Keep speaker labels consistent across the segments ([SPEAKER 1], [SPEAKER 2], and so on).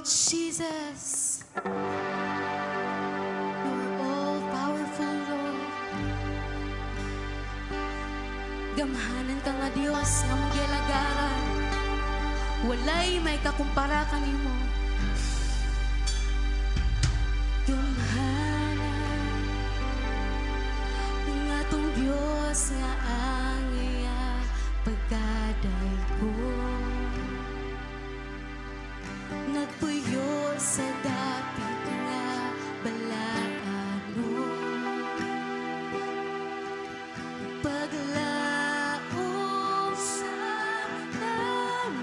[SPEAKER 1] Jesus, you're all-powerful, Lord. Gamhanan ka nga Dios nga magyalagaran. Walay may kakumpara kanimo. Gamhanan nga tong Dios nga ang iya pagkaday ko. Nagpuyo sa dapit nga balaano. Paglaom sa tanan,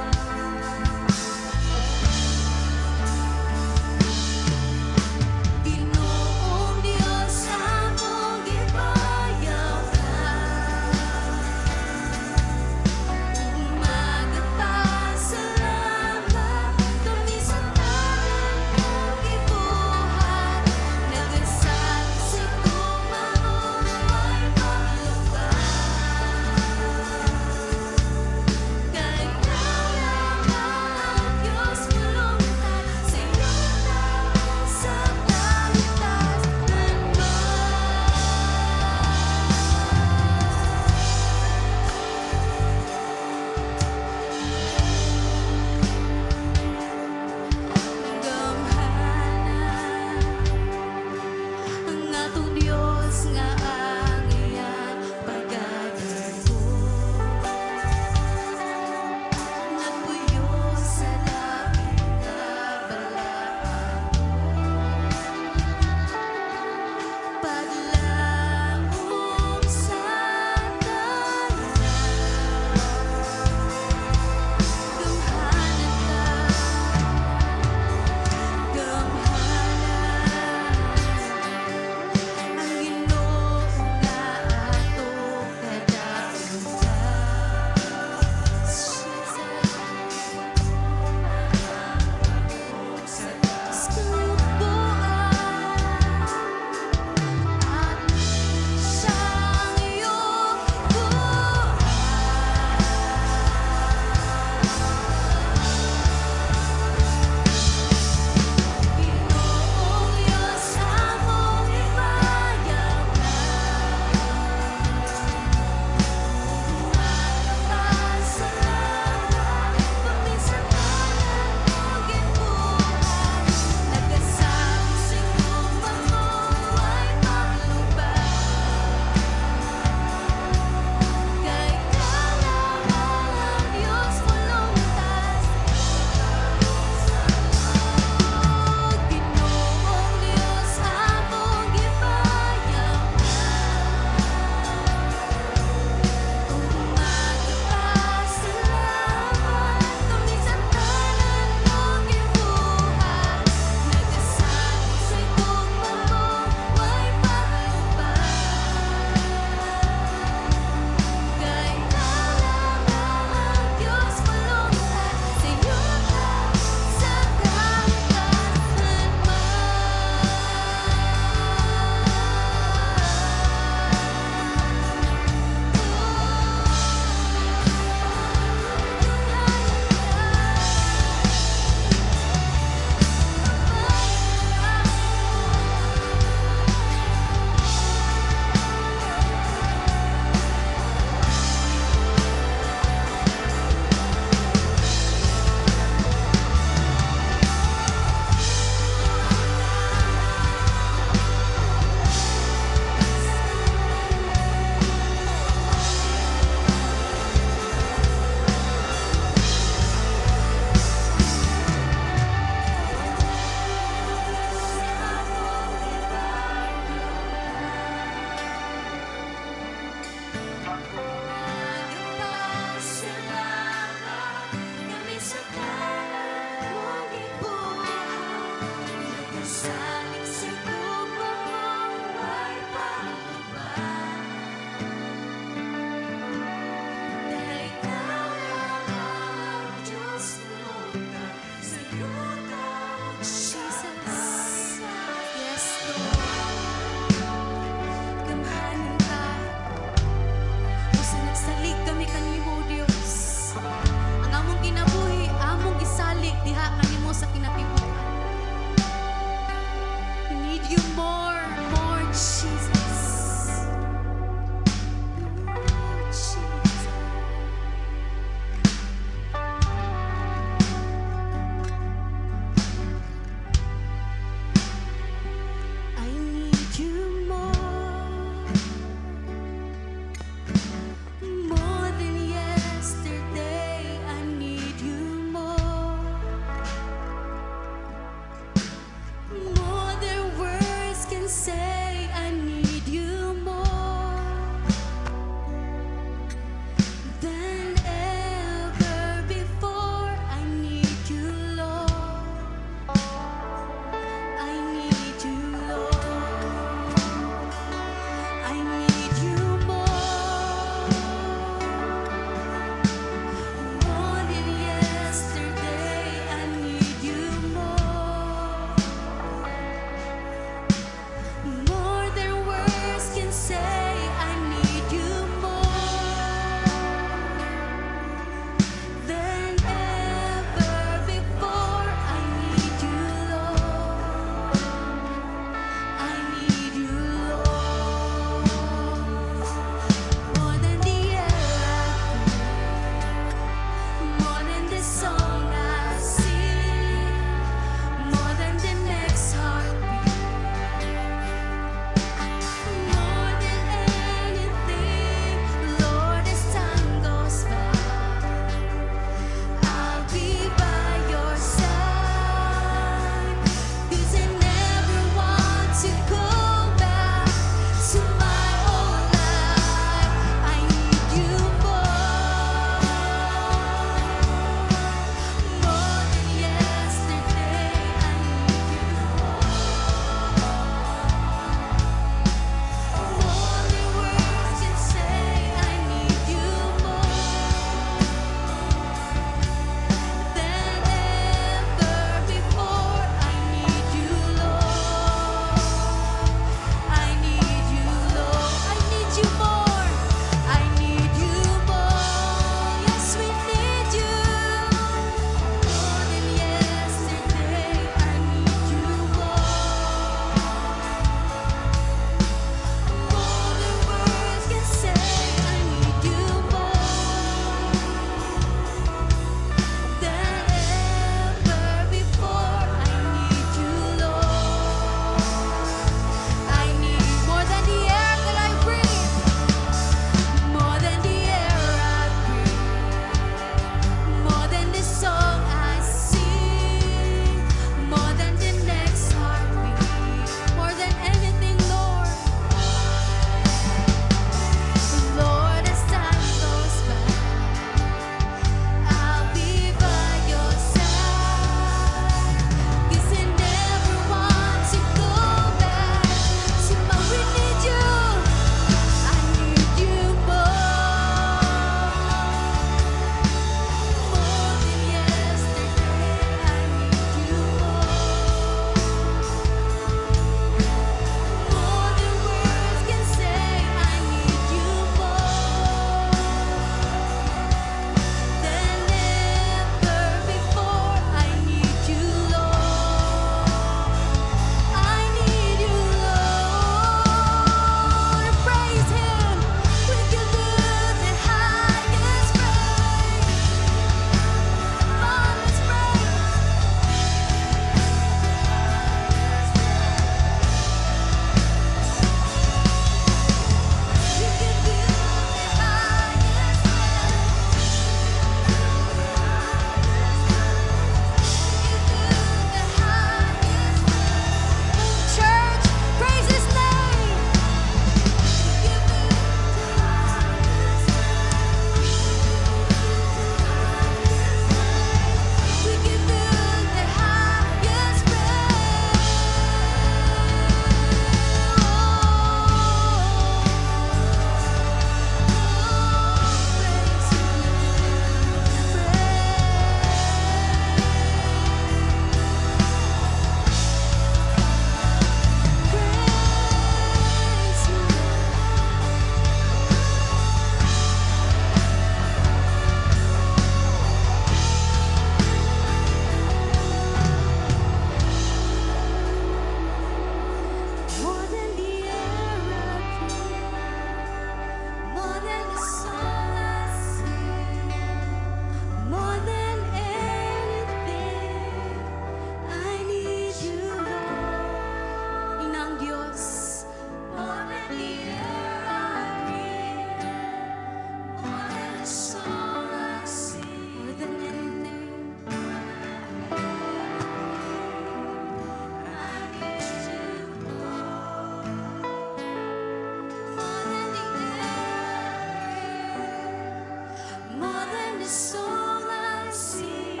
[SPEAKER 1] the song I sing,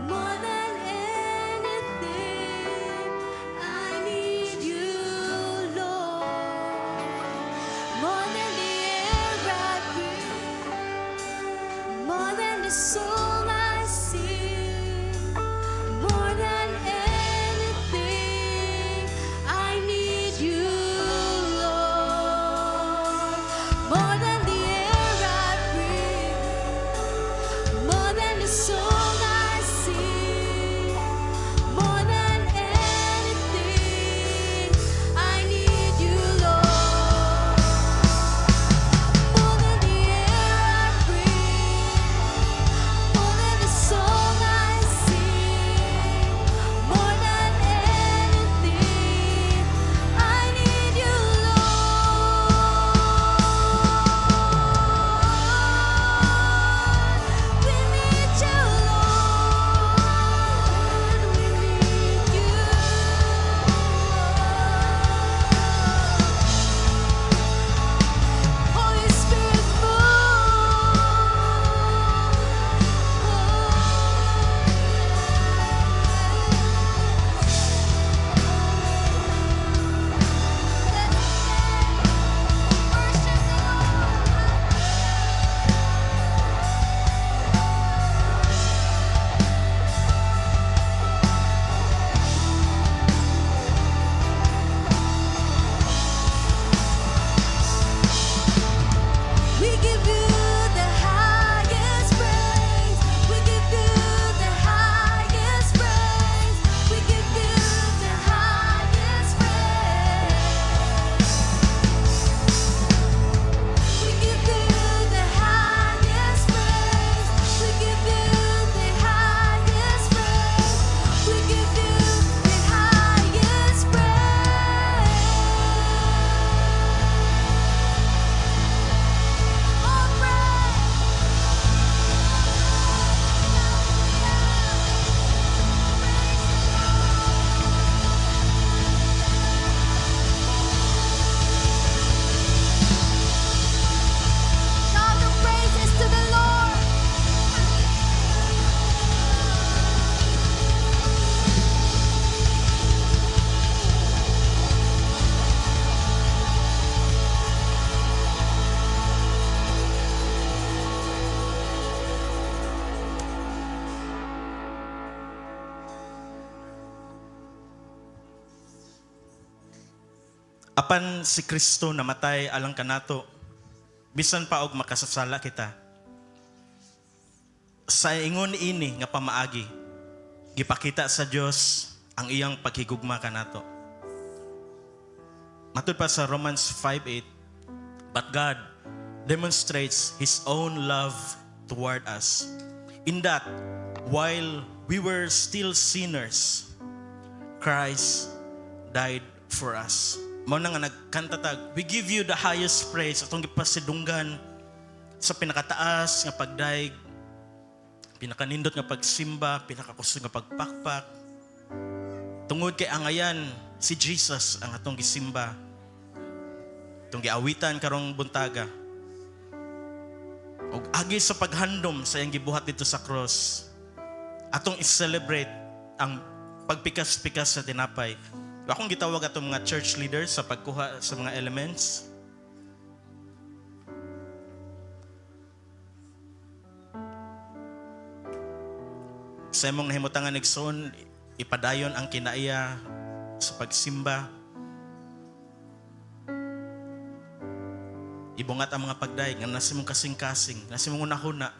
[SPEAKER 1] more than anything, I need you, Lord. More than the air I breathe, more than the song I sing, more than anything, I need you, Lord. More than the air I breathe, more than the song I sing, more than anything, I need you, Lord. More than the air I breathe, more than the song I sing, more than anything, I need you, Lord. We need you, Lord. We need you. Holy Spirit, we give you the highest praise. We give you the highest praise. We give you the highest praise. We give you the highest praise. We give you the highest praise. We give you the highest praise. All praise. Shout the praises to the Lord.
[SPEAKER 2] Apan si Kristo namatay alang kanato, bisan pa og makasasala kita. Sa ingon ini nga pamaagi, gipakita sa Dios ang iyang paghigugma kanato. Matud pa sa Romans 5:8, but God demonstrates His own love toward us, in that while we were still sinners, Christ died for us. Mao na nga nagkanta tag, we give you the highest praise atong gipasidunggan sa pinakataas nga pagdaig, pinakanindot nga pagsimba, pinakakusog nga pagpakpak. Tungod kay angayan si Jesus ang atong gisimba, atong giawitan karong buntaga. Og agi sa paghandom sa iyang gibuhat dito sa cross, atong i-celebrate ang pagpikas-pikas sa tinapay. Akong gitawag atong mga church leaders sa pagkuha sa mga elements. Sa imong nahimutangan igsoon, ipadayon ang kinaiya sa pagsimba. Ibungat ang mga pagdaig nga nasa imong kasing-kasing, nasa imong unahuna.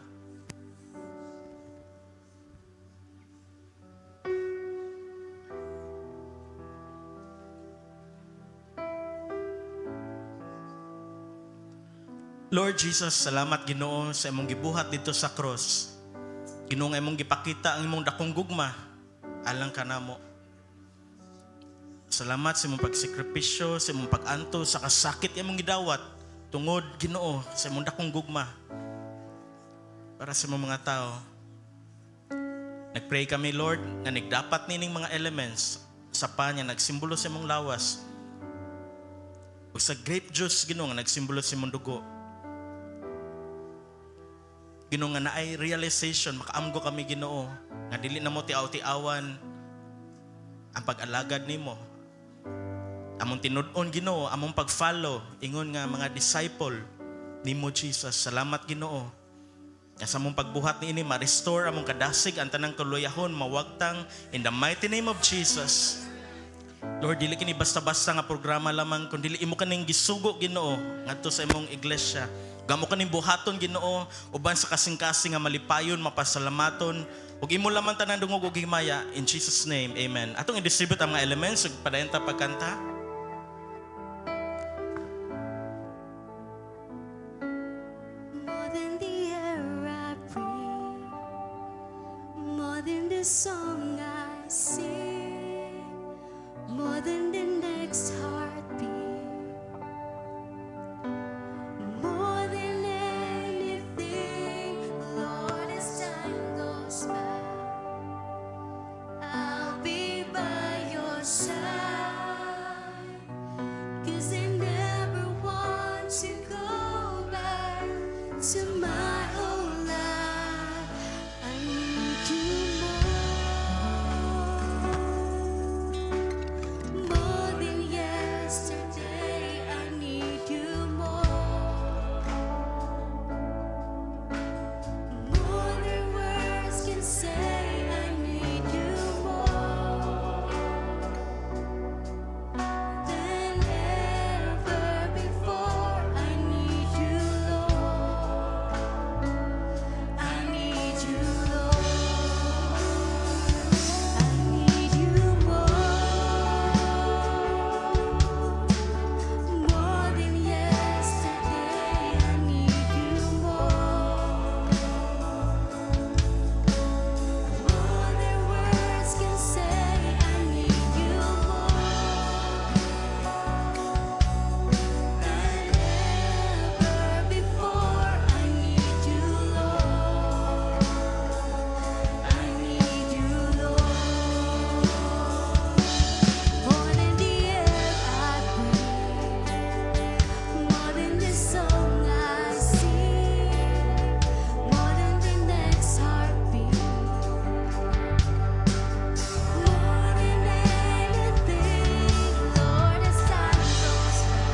[SPEAKER 2] Lord Jesus, salamat Ginoo sa imong gibuhat dito sa cross. Ginoo nga imong gipakita ang imong dakong gugma alang kanamo. Salamat sa imong pagsikripisyo, sa imong pag-anto sa kasakit imong gidawat tungod Ginoo sa imong dakong gugma para sa imong mga tao. Nagpray kami Lord nga nigdapat nining mga elements sa panya nagsimbolo sa imong lawas. Ug sa grape juice Ginoo nga nagsimbolo sa imong dugo. Ginoo nga naay realization, makaamgo kami Ginoo nga dili na mo tiaw-tiawan ang pag-alagad nimo. Among tinud-on Ginoo, among pag-follow ingon nga mga disciple nimo Jesus. Salamat Ginoo. Nga sa among pagbuhat niini ma-restore among kadasig ang tanang kaluyahon, mawagtang in the mighty name of Jesus. Lord, dili kini basta-basta nga programa lamang, kundi dili imo kaning gisugo Ginoo ngadto sa imong iglesia. Gamo kaning buhaton Ginoo uban sa kasing-kasing nga malipayon, mapasalamaton ug imo lamang tanan dungog ug himaya in Jesus name. Amen. Atong i-distribute ang mga elements ug padayon ta pagkanta.
[SPEAKER 1] More than the air I breathe, more than the song I sing, more than the next heartbeat, more than anything, Lord, as time goes by, I'll be by your side, 'cause I never want to go back to my old life. I need you more than yesterday. I need you more than words can say. I need you more than ever before. I need you, Lord. I need you, Lord. I need you more than yesterday. I need you more than words can say. I need you more than ever before. I need you, Lord. I need you, Lord. More than the air I breathe, more than the song I sing, more than the next heartbeat, more than anything, Lord, as time goes by,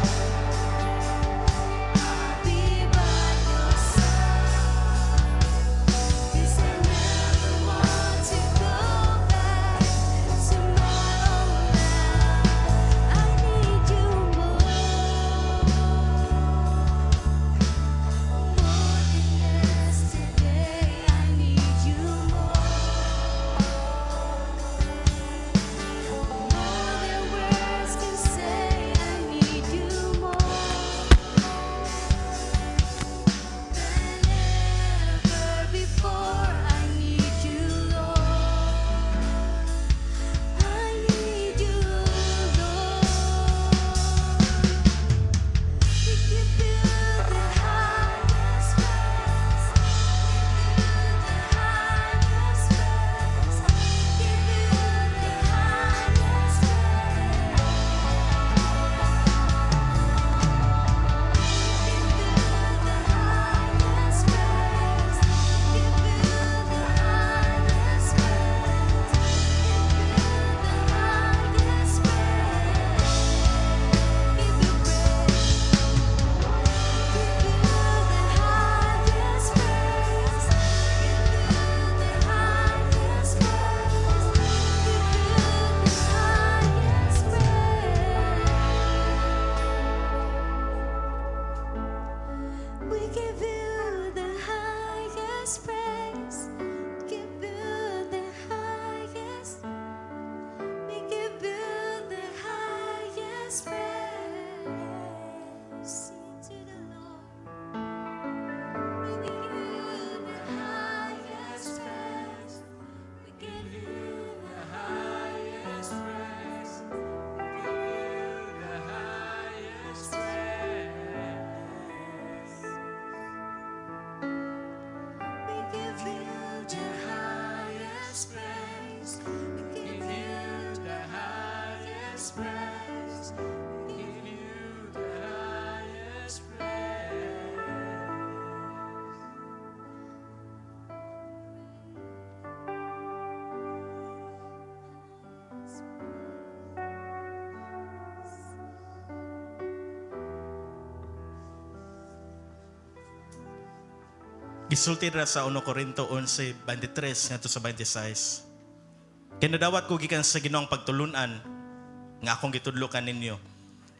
[SPEAKER 1] I'll be by your side, 'cause I never want to go back to my old life. I need you more than yesterday. I need you more than words can say. I need you more than ever before. I need you, Lord. I need you, Lord. We give you the highest praise. We give you the highest praise. Give you the highest praise. Give you the highest praise. Give you the highest praise. Give you the highest praise. Give you we give you the highest praise. Give you the highest. We give you the highest praise. Sing to the Lord. We give you the highest praise. We give you the highest praise. We give you the highest praise. We give you the highest praise. We give you the highest praise. We give you the highest praise.
[SPEAKER 2] gisulti ra sa 1 Corinto 11:23 ngadto sa 26. Kinadawat ko gikan sa Ginoong pagtulunan nga akong gitudlokan ninyo.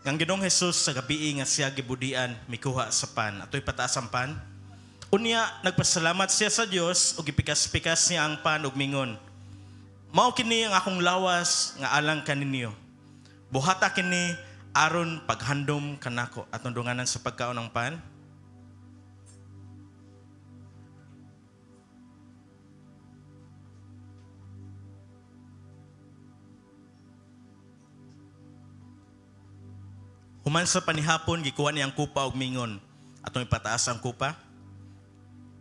[SPEAKER 2] Nga Ginoong Hesus sa gabi nga siya gibudian mikuha sa pan. Ato'y pataas ang pan. Unya nagpasalamat siya sa Dios ug gipikas-pikas niya ang pan ug mingon. Mao kini ang akong lawas nga alang kaninyo. Buhata kini aron paghandom kanako at dunganan sa pagkaon ng pan. Human sa panihapon gikuha niya ang kupa ug mingon. Atong ipataas ang kupa.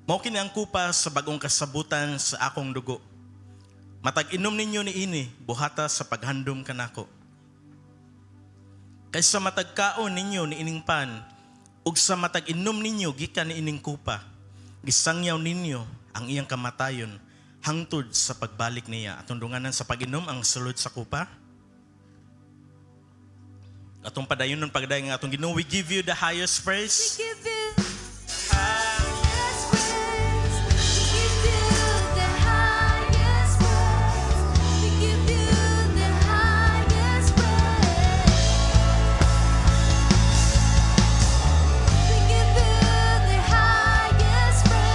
[SPEAKER 2] Mao kini ang kupa sa bagong kasabutan sa akong dugo. Matag inom ninyo ni ini buhata sa paghandom kanako. Kaysa matag kaon ninyo ni ining pan ug sa matag inom ninyo gikan ni ining kupa, gisangyaw ninyo ang iyang kamatayon hangtod sa pagbalik niya. Atong dunganan sa pag-inom ang sulod sa kupa. Atong padayonon pagdayon nga atong Ginoo, we give you the highest praise.
[SPEAKER 1] We give you highest praise. We give you the highest praise. We give you the highest praise. We give you the highest praise.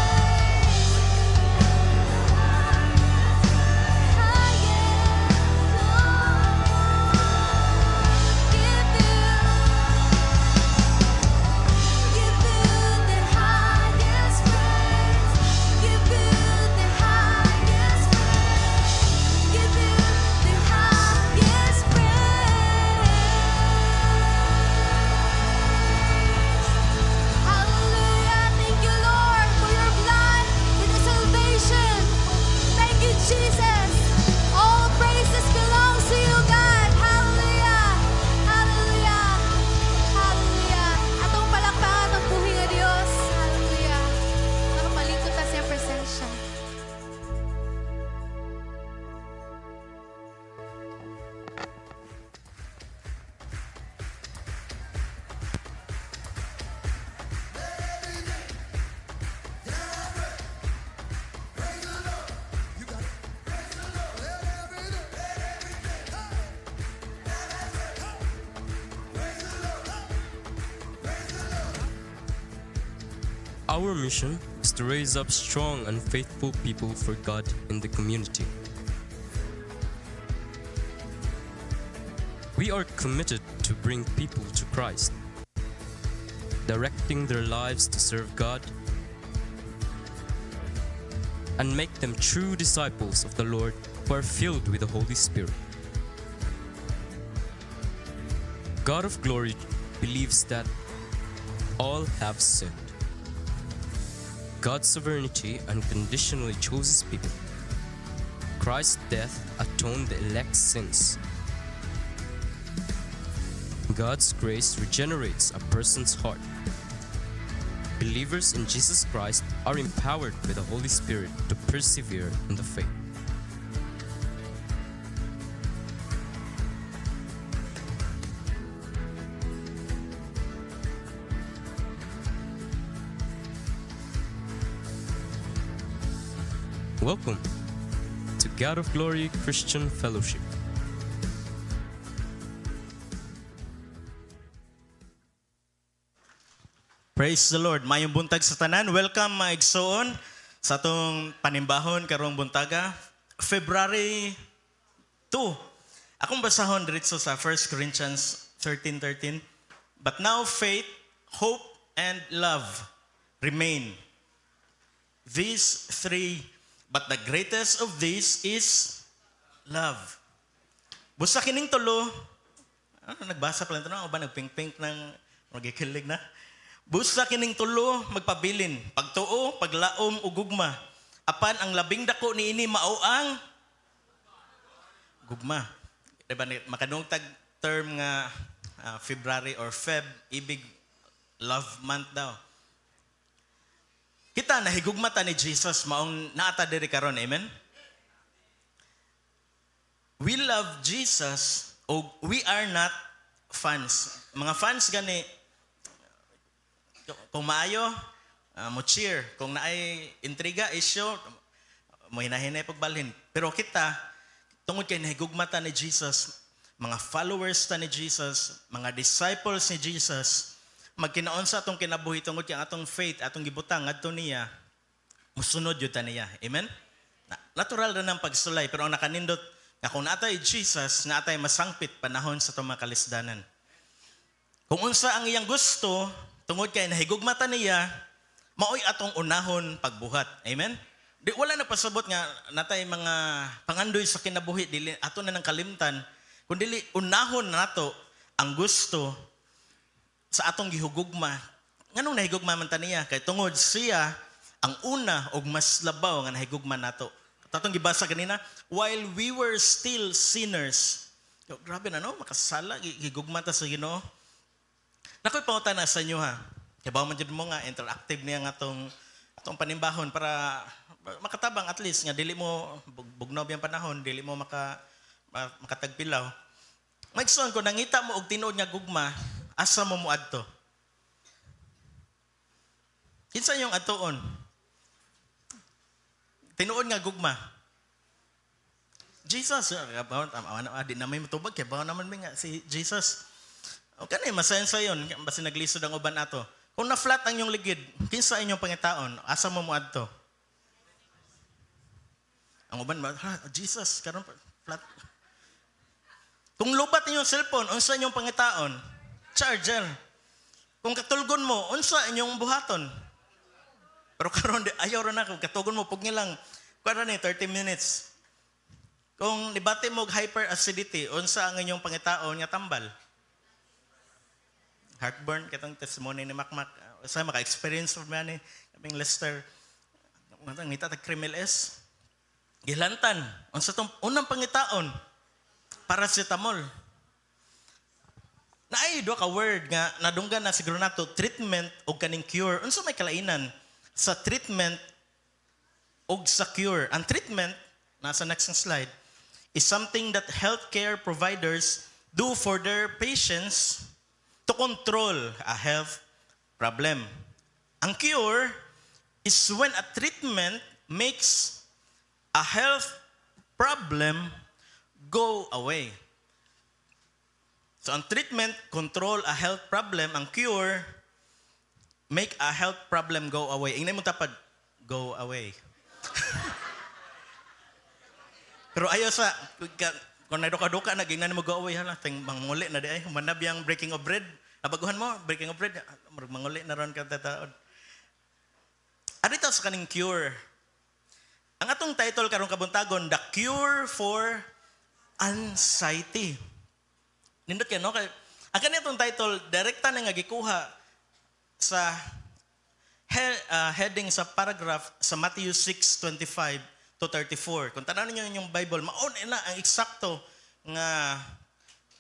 [SPEAKER 1] Hallelujah. Thank you, Lord, for your blood and the salvation. Thank you, Jesus. All praises belongs to you, God. Hallelujah. Hallelujah. Hallelujah. Atong palakpakan ang buhi nga Dios. Hallelujah. Nakamalingkot ta sa presensya.
[SPEAKER 3] Our mission is to raise up strong and faithful people for God in the community. We are committed to bring people to Christ, directing their lives to serve God and make them true disciples of the Lord who are filled with the Holy Spirit. God of glory believes that all have sinned. God's sovereignty unconditionally chooses people. Christ's death atoned the elect's sins. God's grace regenerates a person's heart. Believers in Jesus Christ are empowered by the Holy Spirit to persevere in the faith. Welcome to God of Glory Christian Fellowship.
[SPEAKER 2] Praise the Lord. Mayong buntag sa tanan. Welcome mga igsoon sa atong panimbahon karong buntaga. February 2. Akong basahon diretso sa 1 Corinthians 13:13. But now faith, hope, and love remain. These three, but the greatest of these is love. Busa kining tulo, nagbasa pala ito na, o ba nagpink-pink ng magikilig na? Busa kining tulo, magpabilin, pagtuo, paglaom, ug gugma. Apan ang labing dako ni ini mao ang gugma. Diba, makadung tag term nga February or Feb, ibig love month daw. Kita nahigugmata ni Jesus maong naata diri karon, amen? We love Jesus o we are not fans. Mga fans gani kung maayo mo cheer. Kung naay intriga, issue, mo hinahinay pagbalhin. Pero kita, tungod kay nahigugmata ni Jesus, mga followers ta ni Jesus, mga disciples ni Jesus, magkinaon sa atong kinabuhi tungod kay atong faith, atong gibutang ngadto niya, musunod yun ta niya. Amen? Natural na ng pagsulay, pero ang nakanindot, nga kung natay Jesus, nga atay masangpit panahon sa itong mga kalisdanan. Kung unsa ang iyang gusto, tungod kay nahigugmata niya, maoy atong unahon pagbuhat. Amen? Di, wala na pasabot nga natay mga pangandoy sa kinabuhi, dili, ato na ng kalimtan, kung dili unahon nato ang gusto sa atong gihugugma. Nganong nahigugma man ta niya? Kay tungod siya ang una og mas labaw nga nahigugma nato. Tatong gibasa kanina, while we were still sinners. Yo, grabe na no, makasala, gigugma ta sa Ginoo. Nakoy pangutana sa inyo ha. Kaya ba man jud mo nga interactive niya nga atong panimbahon para makatabang at least nga dili mo bugnaw biyang panahon, dili mo makatagpilaw. Maigsoon ko nangita mo og tinuod nga gugma, asa mo muadto? Kinsa yung atuon? Tinuod nga gugma. Jesus, di na may matubag, kaya bawa naman may nga si Jesus. O kanay, masayon sa yun, basta naglisod ang uban ato. Kung na-flat ang inyong ligid, kinsa inyong pangitaon, asa mo muadto? Ang uban, Jesus, karon flat. Kung lubat inyong cellphone, unsa inyong pangitaon? Charger. Kung katulgon mo, unsa inyong buhaton? Pero karon ayaw ra na kung katugon mo pug nilang kuan ni 30 minutes. Kung nibati mo og hyperacidity, unsa ang inyong pangitaon nga tambal? Heartburn katong testimony ni Makmak. Usa maka-experience of man ni kaming Lester. Matang nita ta criminal S. Gilantan. Unsa tong unang pangitaon? Paracetamol. Naay duha ka word nga nadunggan na siguro nato treatment o kaning cure. Unsa may kalainan sa treatment o sa cure? Ang treatment, nasa next slide, is something that healthcare providers do for their patients to control a health problem. Ang cure is when a treatment makes a health problem go away. So ang treatment control a health problem, ang cure make a health problem go away. Ingnan mo tapad, go away. Pero ayaw sa, kung naduka-duka na, gingnan mo go away, hala, ting manguli na di ay, manab yung breaking of bread. Nabaguhan mo, breaking of bread, manguli na ron ka tataon. Adito sa kaning cure. Ang atong title karong kabuntagon, The Cure for Anxiety. Nindot yan, no? Ang kanitong title, direkta na nga gikuha sa heading sa paragraph sa Matthew 6:25 to 34. Kung tanan niyo yung Bible, maon na ang eksakto nga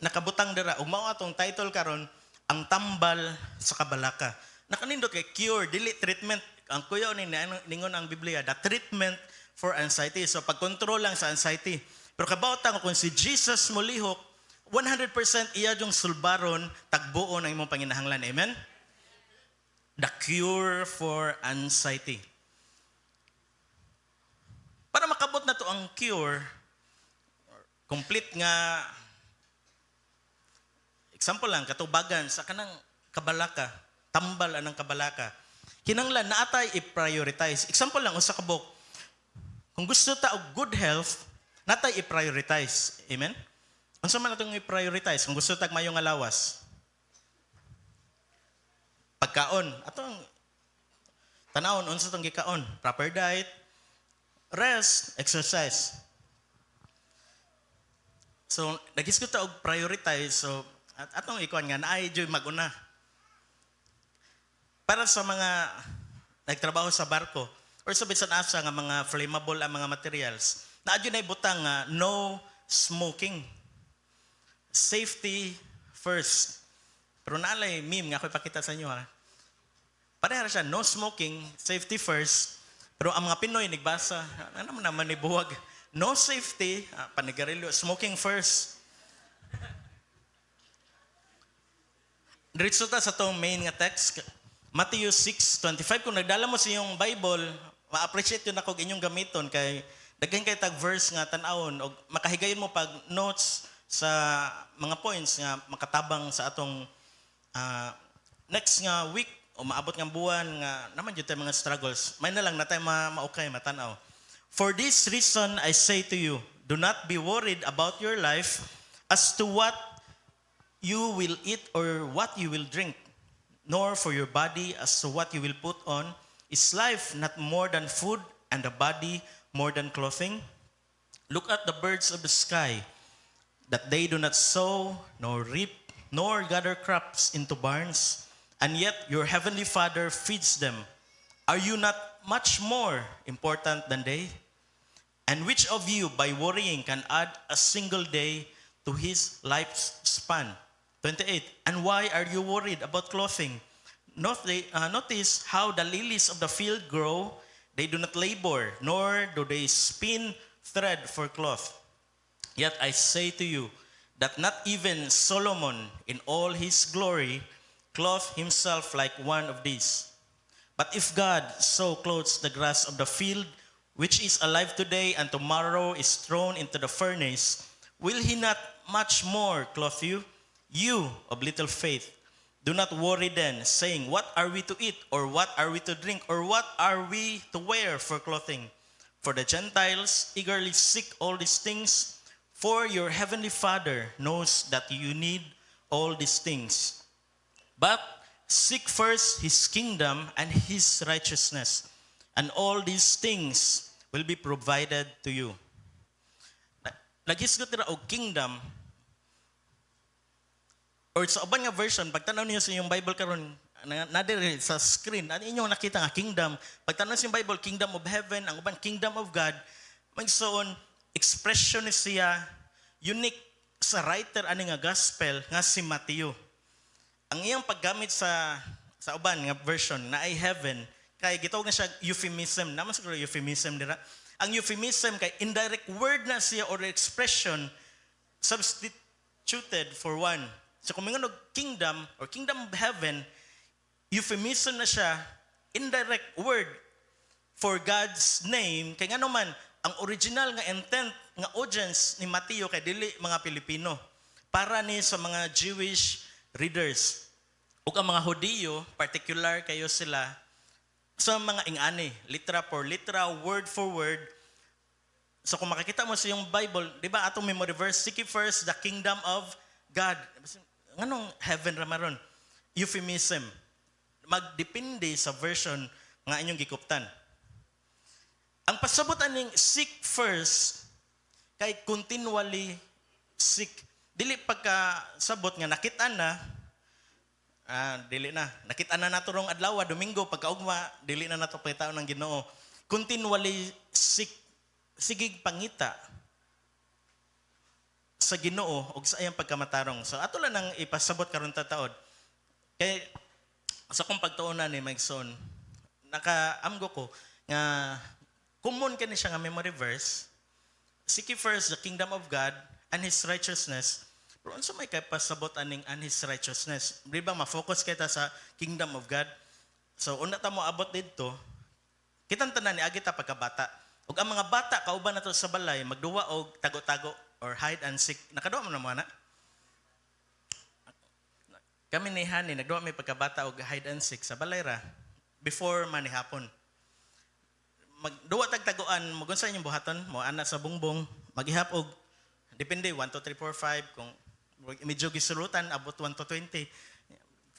[SPEAKER 2] nakabutang dira ug mao atong title karon, ang tambal sa kabalaka. Nakanindot kay cure, dili treatment. Ang kuya ni ningon ang Biblia, the treatment for anxiety. So pagkontrol lang sa anxiety. Pero kabawta kung si Jesus molihok, 100% iya yung sulbaron, tagbuon ang imong panginahanglan. Amen? The cure for anxiety. Para makabot na to ang cure, complete nga, example lang, katubagan sa kanang kabalaka, tambal anang kabalaka, kinanglan na atay i-prioritize. Example lang, usa ka book, kung gusto ta og good health, natay i-prioritize. Amen? Unsa man natong i-prioritize? Kung gusto ta mayong alawas, pagkaon, atong tanawon unsa tong gikaon, proper diet, rest, exercise. So nagis ko ta og prioritize, so atong ikuan nga naay joy maguna. Para sa mga nagtrabaho sa barko or sa bisan asa nga mga flammable ang mga materials, naadyo na ibutang nga no smoking. Safety first. Pero naalay meme nga ako ipakita sa inyo ha. Pareha siya, no smoking, safety first. Pero ang mga Pinoy nagbasa, ano naman ni buwag, no safety, panigarilyo, smoking first. Diretso ta sa itong main nga text. Matthew 6:25. Kung nagdala mo sa iyong Bible, ma-appreciate yun ako inyong gamiton kay daghan kay tag verse nga tan-awon o makahigayon mo pag notes sa mga points nga makatabang sa atong next nga week o maabot nga buwan nga naman jud tay mga struggles. May na lang na tayo maukay matanaw. For this reason I say to you, do not be worried about your life as to what you will eat or what you will drink, nor for your body as to what you will put on. Is life not more than food, and the body more than clothing? Look at the birds of the sky, that they do not sow, nor reap, nor gather crops into barns, and yet your heavenly Father feeds them. Are you not much more important than they? And which of you, by worrying, can add a single day to his lifespan? 28. And why are you worried about clothing? Notice how the lilies of the field grow. They do not labor, nor do they spin thread for cloth. Yet I say to you that not even Solomon in all his glory clothed himself like one of these. But if God so clothes the grass of the field, which is alive today and tomorrow is thrown into the furnace, will he not much more clothe you? You of little faith. Do not worry then, saying, what are we to eat, or what are we to drink, or what are we to wear for clothing? For the Gentiles eagerly seek all these things, for your heavenly Father knows that you need all these things. But seek first his kingdom and his righteousness, and all these things will be provided to you. Lagis ko tira og kingdom, or sa uban nga version, pagtanaw niyo sa inyong Bible karon, nadiri sa screen, ano inyong nakita nga kingdom, pagtanaw sa inyong Bible, kingdom of heaven, ang uban kingdom of God, magsoon, expression ni siya, unique sa writer ani nga gospel, nga si Matthew. Ang iyang paggamit sa uban nga version, na ay heaven, kay gitawag na siya euphemism, naman siguro euphemism dira. Ang euphemism kay indirect word na siya or expression, substituted for one. So kung mga kingdom or kingdom of heaven, euphemism na siya, indirect word for God's name. Kaya nga naman, ang original nga intent, nga audience ni Matthew kay dili mga Pilipino. Para ni sa mga Jewish readers. O ang mga Hudiyo, particular kayo sila sa mga ingani, litra for litra, word for word. So kung makikita mo sa yung Bible, di ba atong memory verse, seek ye first the kingdom of God. Nganong heaven ramaron? Euphemism. Magdepende sa version nga inyong gikuptan. Ang pasabot aning seek first kay continually seek. Dili pagkasabot nga nakita na, dili na. Nakita na nato rong adlaw, Domingo, pagkaugma, dili na nato pagkataon ng Ginoo. Continually seek. Sigig pangita sa Ginoo ug sa iyang pagkamatarong. So ato lang nang ipasabot karon ta taod. Kay sa kong pagtuunan ni Mikeson, nakaamgo ko nga common kani siya nga memory verse. Seek ye first the kingdom of God and his righteousness. Pero unsa may kay pasabot aning and his righteousness? Di ba ma-focus kita sa kingdom of God? So una ta mo abot didto, kitang tanan ni agi ta pagkabata. Ug ang mga bata kauban nato sa balay magduwa og tago-tago or hide and seek. Nakaduwa mo na mo na? Kami ni Hani nagduwa may pagkabata og hide and seek sa balay ra before man hapon. Magduwa tag taguan, magunsa inyong buhaton, mo ana sa bungbong, maghihap og depende 1 2 3 4 5 kung medyo gisulutan abot 1 to 20.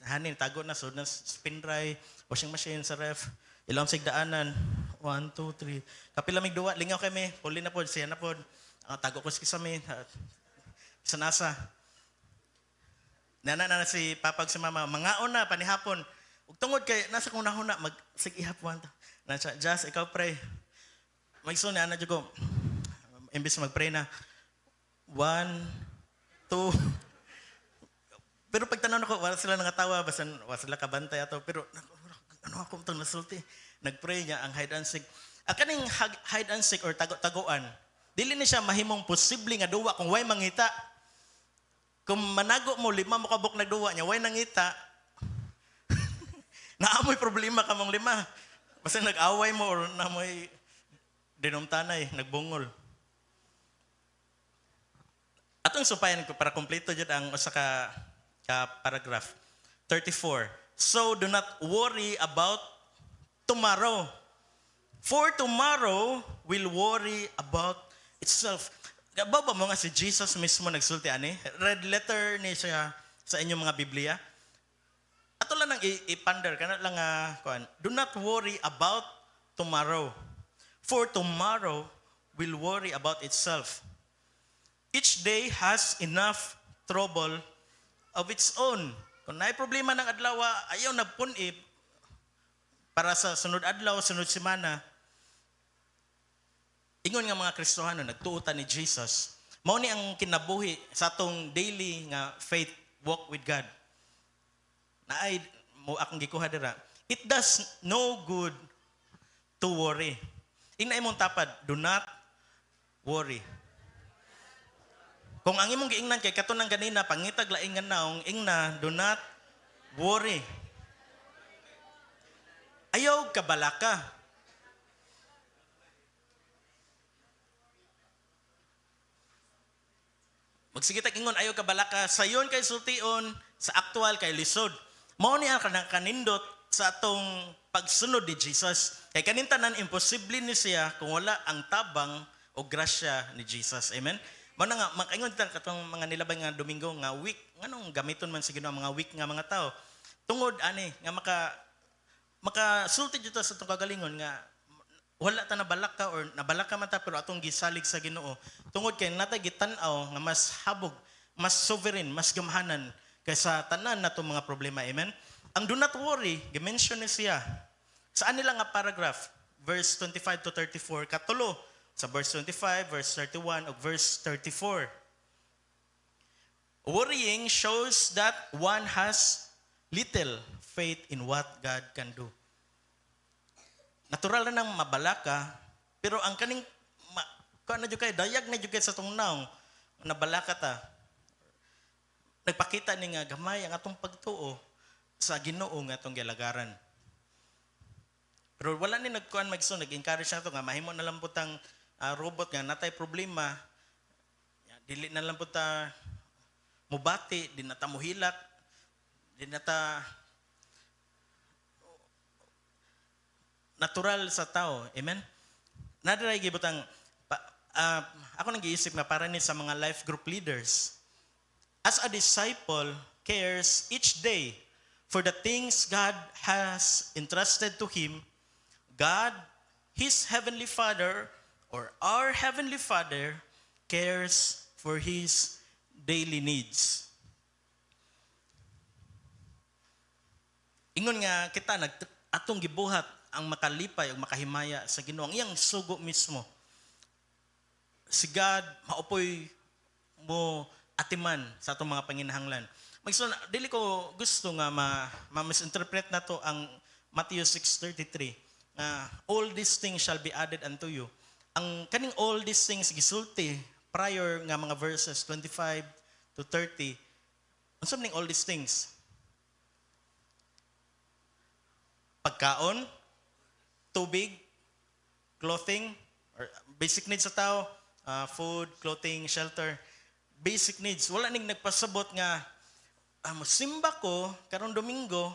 [SPEAKER 2] Hani tago na sud na spin dry, washing machine sa ref. Ilawom sig daanan. 1, 2, 3. Kapila mig duwa, lingaw kami, puli na pod, siya na pod. Tago ko kisami. Sanasa. Nana na si papag si mama, mangaon na panihapon. Ug tungod kay nasa kung nahuna mag sig ihapon ta. Nasa just ikaw pray. Magso na ana jud ko. Imbis magpray na 1 2. Pero pag tanaw nako wala sila nangatawa basan wala sila kabantay ato pero ano ako itong nasulti. Nagpray niya ang hide and seek. Ang kaning hide and seek or tago-taguan, dili ni siya mahimong posible nga duwa kung way mangita. Kung manago mo, 5 mo kabuk nagduwa niya, way nangita. Naamoy problema ka mong lima. Basta nag-away mo or naamoy dinumtanay, nagbungol. Atong supayan ko para kompleto jud ang usa ka paragraph. 34. So do not worry about tomorrow. For tomorrow will worry about itself. Gabaw ba mo nga si Jesus mismo nagsulti ani? Red letter ni siya sa inyong mga Biblia. Ato lang nang i-ponder kana lang nga kuan. Do not worry about tomorrow. For tomorrow will worry about itself. Each day has enough trouble of its own. Kung naay problema ng adlaw, ayaw nagpunib para sa sunod adlaw, sunod semana. Ingon nga mga Kristohano, nagtuutan ni Jesus. Mao ni ang kinabuhi sa atong daily nga faith walk with God. Naay mo akong gikuha dira. It does no good to worry. Inay mong tapad, do not worry. Kung ang imong giingnan kay katunang ganina, pangitag laingan naong ingna, do not worry. Ayaw kabalaka. Magsige tag ingon ayaw kabalaka, sayon kay sultion, sa aktual kay lisod. Mao ni ang kanindot sa atong pagsunod ni Jesus. Kay kanintanan imposible ni siya kung wala ang tabang o grasya ni Jesus. Amen. Mao na nga makaingon ta katong mga nilabay nga Domingo nga week, nganong gamiton man sa Ginoo mga week nga mga tao. Tungod ani nga makasulti dito sa atong kagalingon nga wala ta nabalaka or nabalaka man ta pero atong gisalig sa Ginoo. Tungod kay natay gitan-aw nga mas habog, mas sovereign, mas gamhanan kaysa tanan nato mga problema. Amen. Ang do not worry, gi-mention ni siya. Saan nila nga paragraph? Verse 25 to 34, katulo sa verse 25, verse 31, o verse 34. Worrying shows that one has little faith in what God can do. Natural na nang mabalaka, pero ang kaning, kuan na jud kay, dayag na jud kay sa tong naong, nabalaka ta. Nagpakita ni nga gamay ang atong pagtuo sa Ginoo nga atong gilagaran. Pero wala ni nagkuan magso, nag-encourage na to nga mahimo na lang putang robot nga natay problema. Dili na lang puta mubati, di na ta muhilak, di na ta natural sa tao. Amen? Nadaray gibutang ako nang giisip na para ni sa mga life group leaders. As a disciple cares each day for the things God has entrusted to him, God, his heavenly Father, or our Heavenly Father, cares for His daily needs. Ingon nga kita, atong gibuhat ang makalipay o makahimaya sa Ginoo. Ang iyang sugo mismo. Si God, maupoy mo atiman sa atong mga panginahanglan. Dili ko gusto nga ma-misinterpret na to ang Matthew 6:33. All these things shall be added unto you. Ang kaning all these things gisulti prior nga mga verses 25 to 30. Unsa ning all these things? Pagkaon, tubig, clothing, or basic needs sa tao, food, clothing, shelter, basic needs. Wala ning nagpasabot nga mosimba ko karong Domingo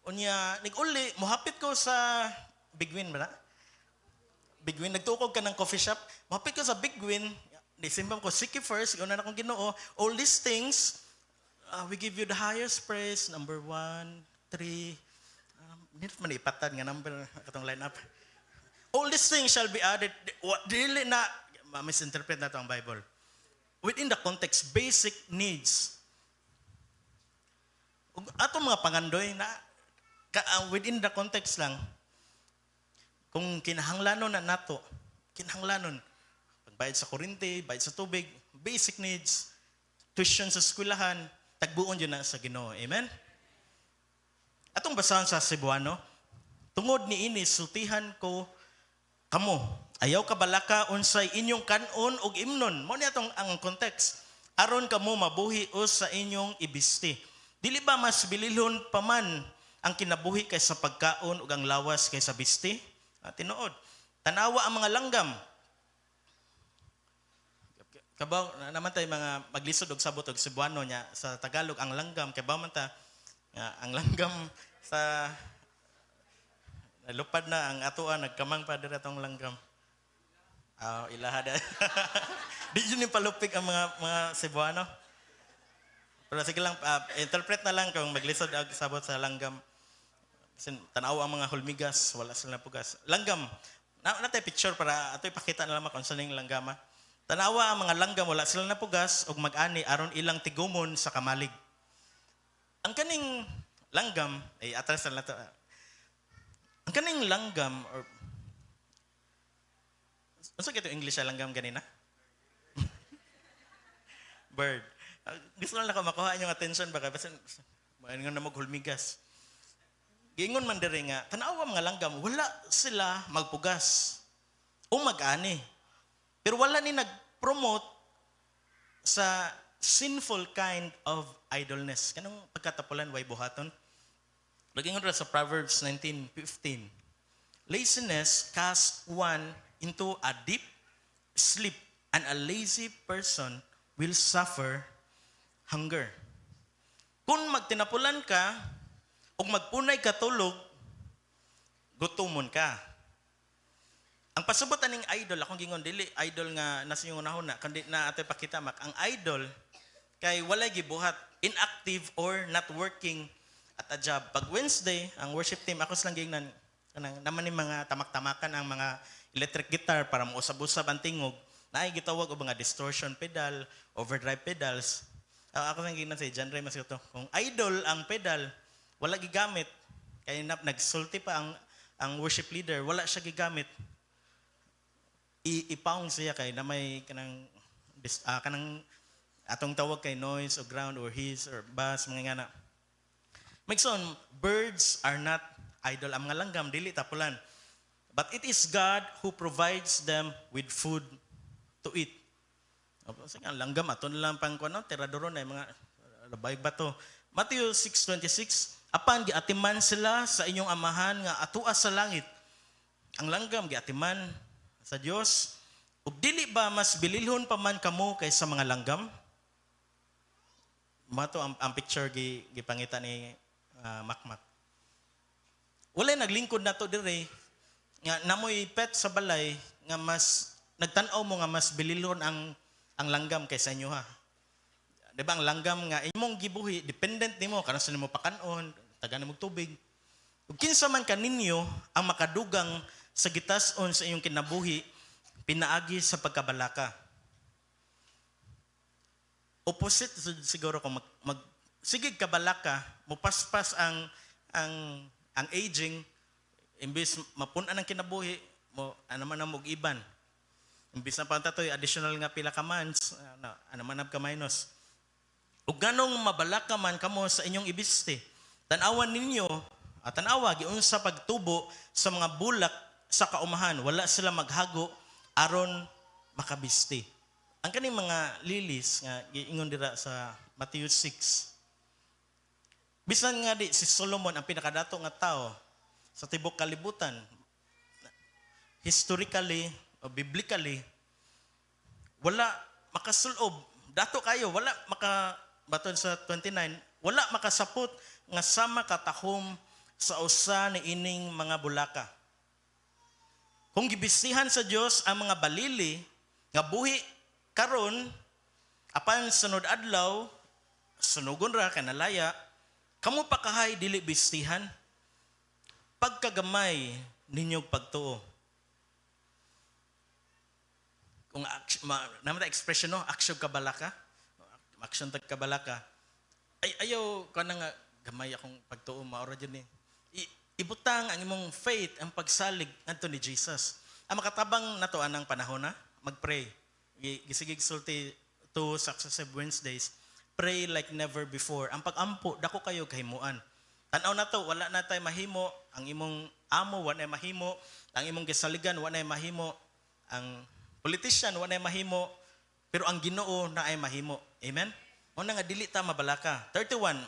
[SPEAKER 2] unya nig-uli mohapit ko sa Big Win ba? Big Win, nagtukog ka ng coffee shop, mahapit ka sa Big Win, nisimbang ko, seek you first, una na kong Ginoo, all these things, we give you the highest praise, number 1, 3, hindi man ipatan nga number, katong line up. All these things shall be added, dili na, misinterpret na ito ang Bible. Within the context, basic needs. Atong mga pangandoy na, within the context lang, kung kinahanglanon na nato, kinahanglanon, pagbayad sa kuryente, bayad sa tubig, basic needs, tuition sa eskwelahan, tagbuon yun na sa Ginoo. Amen? Atong basahan sa Cebuano, tungod ni ini, sultihan ko kamo. Ayaw kabalaka unsay inyong kanon og imnon. Mo ni atong ang context. Aron kamo mabuhi os sa inyong ibisti. Dili ba mas bililhon pa man ang kinabuhi kaysa pagkaon ug ang lawas kaysa bisti? Tinuod. Tanawa ang mga langgam. Kabaw naman tayo mga maglisod og sabot og Cebuano nya sa Tagalog ang langgam kay man ta ang langgam sa lupad na ang atoa nagkamang pa dira tong langgam. Ilahada. Di yun yung palupig ang mga Cebuano. Pero sige lang, interpret na lang kung maglisod og sabot sa langgam. Kasi tanaw ang mga hulmigas, wala sila pugas. Langgam, natay picture para ato'y pakita na lang kung saan yung langgama. Tanawa ang mga langgam, wala sila napugas, og mag-ani, aron ilang tigumon sa kamalig. Ang kaning langgam, atras na to. Ang kaning langgam, or ano sa kito English sa langgam ganina? Bird. Gusto lang ako makuha yung attention baka kasi maayong na maghulmigas. Giingon man diri nga, tanawa mga langgam, wala sila magpugas o mag-ani. Pero wala ni nag-promote sa sinful kind of idleness. Kanong pagkatapulan, way buhaton? Laging ra sa Proverbs 19:15. Laziness casts one into a deep sleep, and a lazy person will suffer hunger. Kung magtinapulan ka, o magpunay ka tulog, gutumon ka. Ang pasubot aning idol, akong gingon dili idol nga nasa yung unahon na, kundi na ato'y pakita mak. Ang idol, kay walay gibuhat, inactive or not working at a job. Pag Wednesday, ang worship team, ako silang gingnan, naman ni mga tamak-tamakan ang mga electric guitar para mausab-usab ang tingog, na ay gitawag o mga distortion pedal, overdrive pedals. Ako silang gingnan sa John Ray Masito, kung idol ang pedal, wala gigamit, kaya nagsulti pa ang worship leader, wala siya gigamit. Ipaong siya kay na may kanang atong tawag kay noise o ground or his or bass mga ngana. Magson, birds are not idol. Ang mga langgam dili tapulan. But it is God who provides them with food to eat. Sige, ang langgam aton lang pang kuno tiradoron ay mga labay ba to. Matthew 6:26, apan giatiman sila sa inyong amahan nga atua sa langit. Ang langgam giatiman sa Dios, ug dili ba mas bililhon pa man kamo kaysa mga langgam? Mato ang picture gipangita ni Makmak. Walay naglingkod nato dire nga namoy pet sa balay nga mas nagtan-aw mo nga mas bililhon ang langgam kaysa inyo ha. Di ba ang langgam nga imong gibuhi dependent nimo kana sa nimo pakanon, taga nimo tubig. Ug kinsa man kaninyo ang makadugang sa gitas-on sa iyong kinabuhi, pinaagi sa pagkabalaka. Opposite siguro kung sigig kabalaka, mupaspas ang aging, imbis mapunan ang kinabuhi, mo ano man ang iban. Imbis na pantatoy additional nga pila ka months, ano man ka minus. Ug ganong mabalaka man kamo sa inyong ibiste, tan-awan ninyo, tan-awa giunsa pagtubo sa mga bulak sa kaumahan, wala sila maghago aron makabisti. Ang kaning mga lilis nga giingon dira sa Matthew 6. Bisan nga di si Solomon ang pinakadato nga tao sa tibok kalibutan, historically o biblically, wala makasulob. Dato kayo, wala baton sa 29, wala makasapot nga sama katahom sa usa ni ining mga bulaka. Kung gibisihan sa Dios ang mga balili nga buhi karon apan sunod adlaw sunugon ra kanalaya, kamo pa kahay dili bistihan pagkagamay ninyong pagtuo. Kung naman ta expression no, action kabalaka, action tag kabalaka. Ayaw ko nga gamay akong pagtuo maura dyan ibutang ang imong faith, ang pagsalig ngadto ni Jesus. Ang makatabang nato anang panahon na magpray. Gisigig sulti 2 successive Wednesdays. Pray like never before. Ang pag-ampo dako kayo kahimuan. Tan-aw nato wala na tay mahimo, ang imong amo wala na mahimo, ang imong gisaligan wala na mahimo, ang politician wala na mahimo, pero ang Ginoo na ay mahimo. Amen. Mo nga dili ta mabalaka. 31.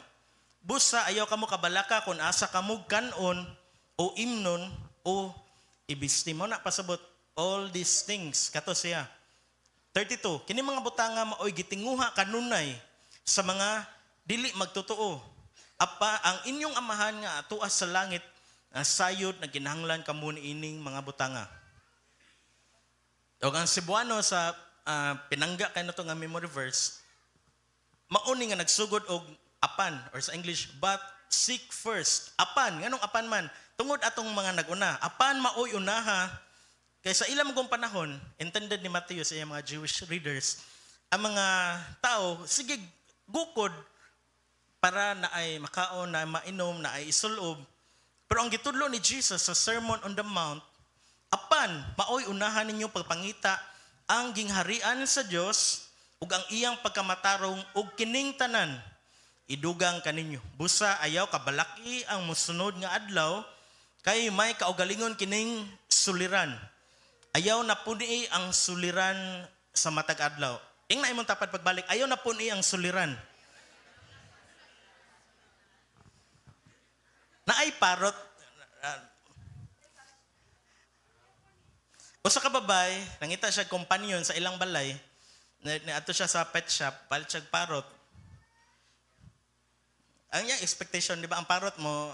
[SPEAKER 2] Busa ayaw kamo kabalaka kung asa kamo kanon o imnon o ibisti mo na pasabot all these things kato siya. 32 kini mga butanga maoy gitinguha kanunay sa mga dili magtotoo. Apa ang inyong amahan nga atuas sa langit sayod na ginahanglan kamo niining mga butanga. O ang Cebuano sa pinangga kay nato nga memory verse mauni nga nagsugod og apan or sa English but seek first. Apan nganong apan man tungod atong mga naguna. Apan maoy unaha kay sa ilang mga panahon intended ni Matthew sa iyang mga Jewish readers ang mga tao sige gukod para na ay makaon na mainom na ay isulob. Pero ang gitudlo ni Jesus sa Sermon on the Mount apan maoy unahan ninyo pagpangita ang gingharian sa Dios ug ang iyang pagkamatarong ug kining tanan idugang kaninyo. Busa ayaw kabalaki ang mosunod nga adlaw kay may kaugalingon kining suliran. Ayaw na puni ang suliran sa matag adlaw. Ing na imong tapat pagbalik, ayaw na puni ang suliran. Naay parot o sa kababay, nangita siya companion sa ilang balay, ato siya sa pet shop, palit siya parot. Ang iyang expectation, di ba, ang parot mo,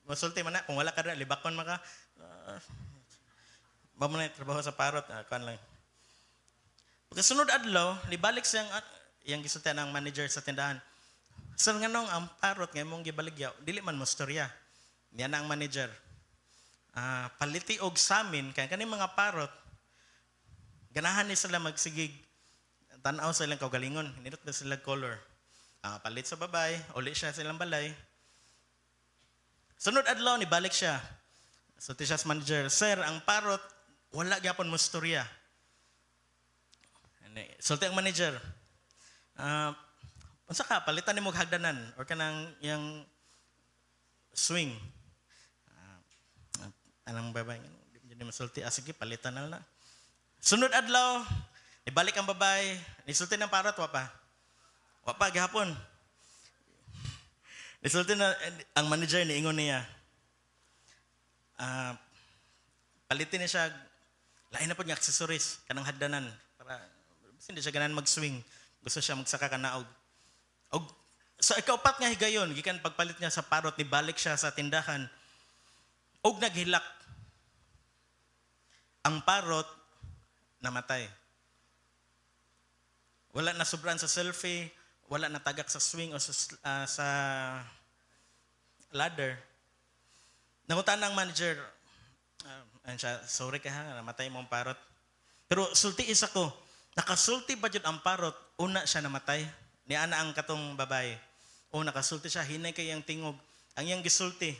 [SPEAKER 2] masulti man na, kung wala ka na, libakon maka, ba mo na trabaho sa parot, kuan lang. Pagkasunod adlaw, libalik siyang, iyang gisulti ng manager sa tindahan. Sir nga nung, ang parot, ngayon mong gibaligyaw, dili man mo storya. Yan na ang manager. Paliti og samin, kaya kaning mga parot, ganahan ni sila magsigig, tanaw sa ilang kaugalingon, hinirot na sila color. Palit sa babay, uli siya sa ilang balay. Sunod adlaw, nibalik siya. So, siya sa manager, Sir, ang parot, wala gyapon mo storya. Sulti ang manager, unsa ka, palitan ni mo hagdanan or kanang yung swing. Anong babay? Hindi masulti. Sige, palitan na lang. Sunod adlaw, ibalik ang babay, nisulti ng parot, wapa, gihapon. Nisulti na, ang manager niingon niya, palitin niya siya, lain na po niya accessories, kanang hagdanan, para hindi siya ganan mag-swing. Gusto siya magsaka ka naog. Og, sa ikaupat nga higayon, gikan pagpalit niya sa parot, nibalik siya sa tindahan, og naghilak. Ang parot, namatay. Wala na sobran sa selfie, wala na tagak sa swing o sa ladder. Nangutan ng manager, sorry ka ha, namatay mo ang parot. Pero sulti isa ko, nakasulti ba yun ang parot, una siya namatay. Ni ana ang katong babae. O nakasulti siya, hinay kay ang tingog. Ang iyang gisulti,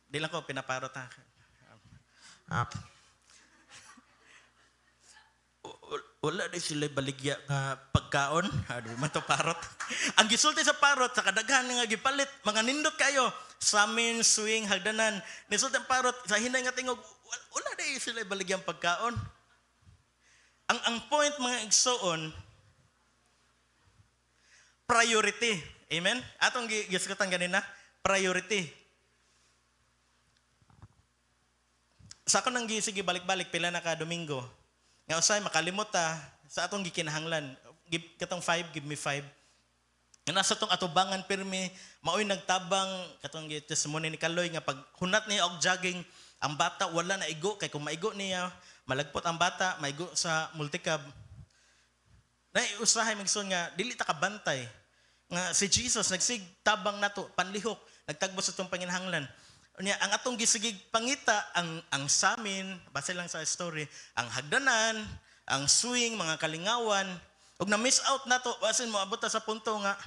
[SPEAKER 2] di lang ko pinaparot ha. Wala na sila baligya nga pagkaon. Di man to parot. Ang gisulti sa parot, sa kadaghan nga gipalit, mga nindot kayo, samin, swing, hagdanan. Nisulti ang parot, sa hinay nga tingog, wala na sila baligyang pagkaon. Ang point mga igsoon, priority. Amen? Atong giskutan ganina, priority. Sa ako nang gisigi balik-balik, pila na ka Domingo. Nga usay makalimot sa atong gikinahanglan. Katong 5, give me 5. Nga nasa tong atubangan pirmi, maoy nagtabang katong testimony ni Kaloy nga pag hunat niya og jogging, ang bata wala na igo kay kung maigo niya, malagpot ang bata, maigo sa multicab. Usahay magson nga dili ta kabantay. Nga si Jesus nagsigtabang nato panlihok, nagtagbo sa tong panginahanglan. Ang atong gisigig pangita, ang samin, base lang sa story, ang hagdanan, ang swing, mga kalingawan, ug na-miss out na to, basin mo abot sa punto nga,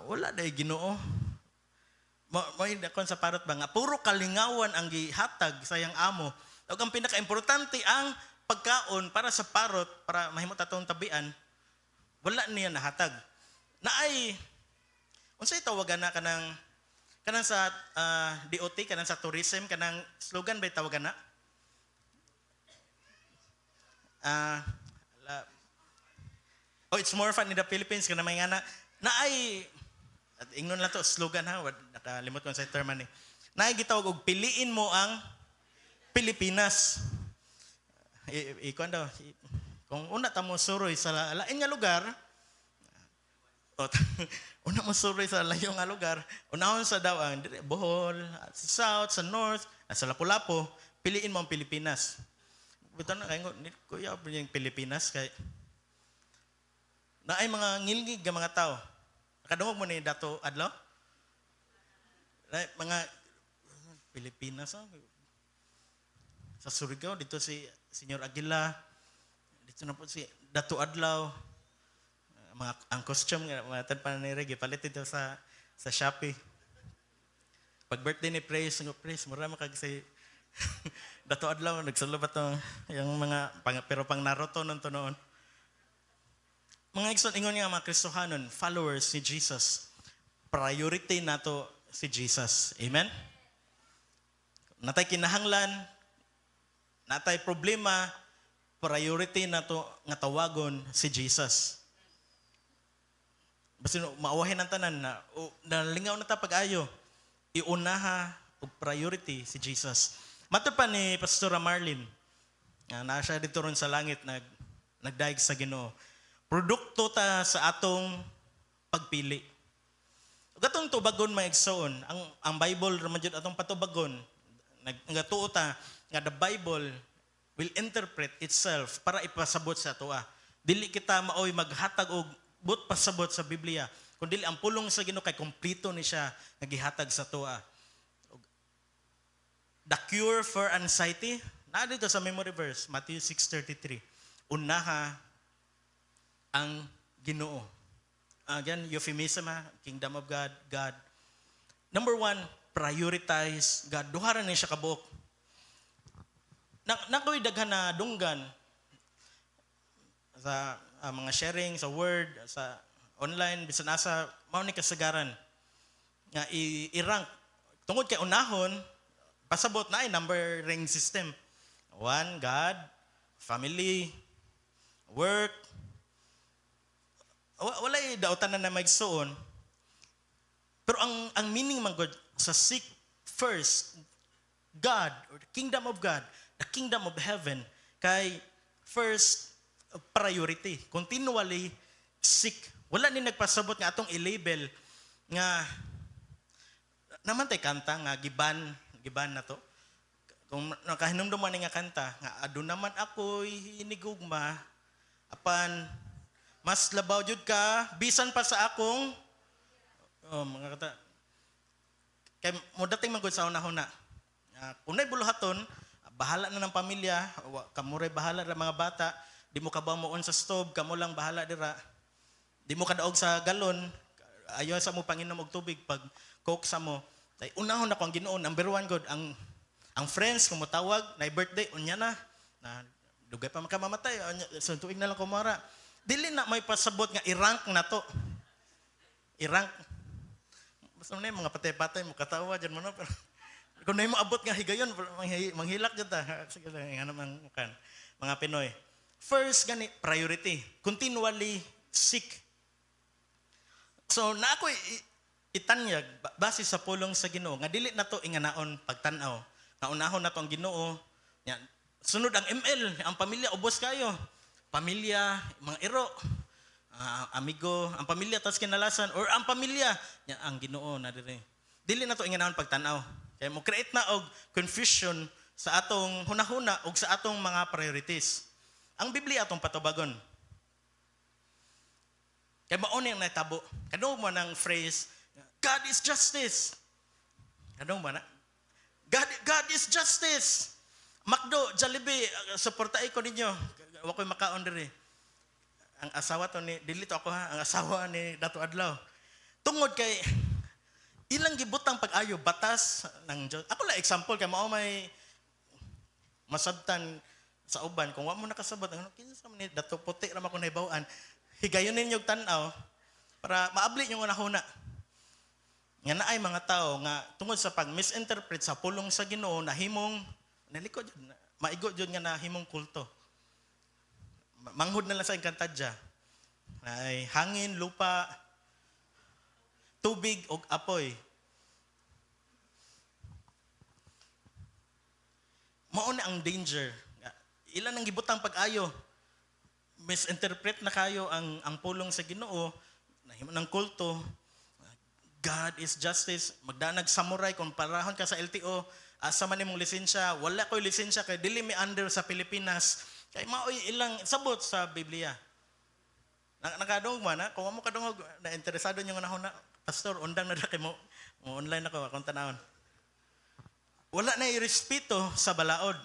[SPEAKER 2] wala dahi Ginoo. May dakon sa parot ba nga, puro kalingawan ang gihatag sa iyang amo. Ug ang pinaka-importante ang pagkaon para sa parot, para mahimot atong tabian, wala niya nahatag. Naay, unsay tawagan na kanang sa DOT, kanang sa tourism, kanang slogan ba tawagan na? It's more fun in the Philippines, kanang may nga na ay At ingnon lang to slogan ha, nakalimot ko sa term ni. Naay gitawag og piliin mo ang Pilipinas. Ikuan daw. Kung una ta mo suroy sa lain nga lugar, o, una mo suroy sa layo nga lugar, unahon sa daw ang Bohol, sa South, sa North, sa Lapu-Lapu, piliin mo ang Pilipinas. Bitaw na kayo, kuya, yung Pilipinas kay na ay mga ngilngig nga mga tao. Nakadungog mo ni Dato Adlaw? Mga Pilipinas, sa Surigao, dito si Senyor Aguila, dito na po si Dato Adlaw, ang costume nga, mga tanpan ni Reg, palit dito sa Shopee. Pag birthday ni Praise, marami kag si Dato Adlaw, nagsulubot yung mga, pero pang Naruto nun to noon. Mga igsoon, ingon nga mga Kristohanon, followers ni Jesus, priority nato si Jesus. Amen? Natay kinahanglan, natay problema, priority nato nga tawagon si Jesus. Basta maawahin ang tanan na nalingaw na ta pag-ayo, iunaha og priority si Jesus. Mato pa ni Pastora Marlene, na siya dito ron sa langit, nagdaig sa Ginoo. Produkto ta sa atong pagpili. Gatong tubagon maigsoon, ang Bible raman jud atong patubagon. Nagatuo ta nga the Bible will interpret itself para ipasabot sa atoa. Dili kita maoy maghatag og but pasabot sa Biblia, kundi ang pulong sa Ginoo kay kompleto ni siya nagihatag sa atoa. The cure for anxiety, na dito sa memory verse, Matthew 6:33. Unaha ang Ginoo. Again, euphemism ha, Kingdom of God, God. Number 1, prioritize God. Duharan niya siya kabuok. Nakoy daghan na dunggan sa mga sharing, sa word, sa online, bisan asa, mao ni kasagaran. Nga i-rank. Tungod kay unahon, pasabot na ay numbering system. 1, God, family, work, walay dautan na magsuon. Pero ang meaning man God sa seek first God or the kingdom of God, the kingdom of heaven, kay first priority. Continually seek. Wala ni nagpasabot nga atong i-label nga naman tay kanta nga giban na to. Kung nakahinumduman nga kanta nga adu naman ako'y hinigugma apan mas labaw jud ka bisan pa sa akong mga kata kay mo dating man gud sa una-una. Unay buluhaton, bahala na ng pamilya, kamuray bahala ra mga bata, di mo kabaw mo on sa stove, kamo lang bahala dira. Di mo kadaog sa galon, ayo sa mo panginom og tubig pag coke sa mo. Tay unahon ako ang Ginoo, number 1 god ang friends kung motawag na birthday unya na dugay pa makamamatay, so tuig na lang kumara. Dili na may pasabot nga i-rank na to. I-rank. Basta na mga patay-patay mo katawa dyan mo no. Pero kung na mo abot nga higayon, manghilak dyan ta. Sige lang, nga naman mga Pinoy. First, gani, priority. Continually seek. So, na ako itanyag, base sa pulong sa Ginoo, nga dili na to inganaon pagtanaw. Nga unahon na to ang Ginoo. Yan. Sunod ang ML, ang pamilya, ubos kayo. Pamilya, mga iro, amigo, ang pamilya, tas kinalasan, or ang pamilya, yan, ang Ginoo na diri. Dili na to inganaon pagtanaw. Kaya mo create na og confusion sa atong hunahuna og sa atong mga priorities. Ang Biblia atong patubagon. Kaya mauni ang natabo. Kadung mo ng phrase, God is justice. Kadung mo na? God is justice. Macdo, Jollibee, suportay ko ninyo. Wa ko'y makaon diri. Ang asawa to ni dilito ako ha, ang asawa ni Dato Adlaw. Tungod kay ilang gibutang pag-ayo batas ng Diyos. Ako la example kay mao may masabtan sa uban kung wa mo nakasabot ano kinsa man ni Dato puti ra man ko nahibaw-an. Higayon ninyo tan-aw para maabli yung unahuna. Nga naay mga tao nga tungod sa pag-misinterpret sa pulong sa Ginoo nahimong nalikod jud maigo jud nga nahimong kulto. Manghud na lang sa Encantadja. Ay hangin, lupa. tubig ug apoy. Mao na ang danger. Ilan ang gibutang pag-ayo. Misinterpret na kayo ang pulong sa Ginoo, nahimo ng kulto. God is justice. Magdanag samurai kung parahon ka sa LTO, asa man imong lisensya, wala ko'y lisensya kay dili mi under sa Pilipinas. Kay maoy ilang sabot sa Biblia. Nakadungog man ha? Kung mo kadungog na interesado nyo nga na pastor, undang na kay mo online ako akong tanawon. Wala na irespeto sa balaod.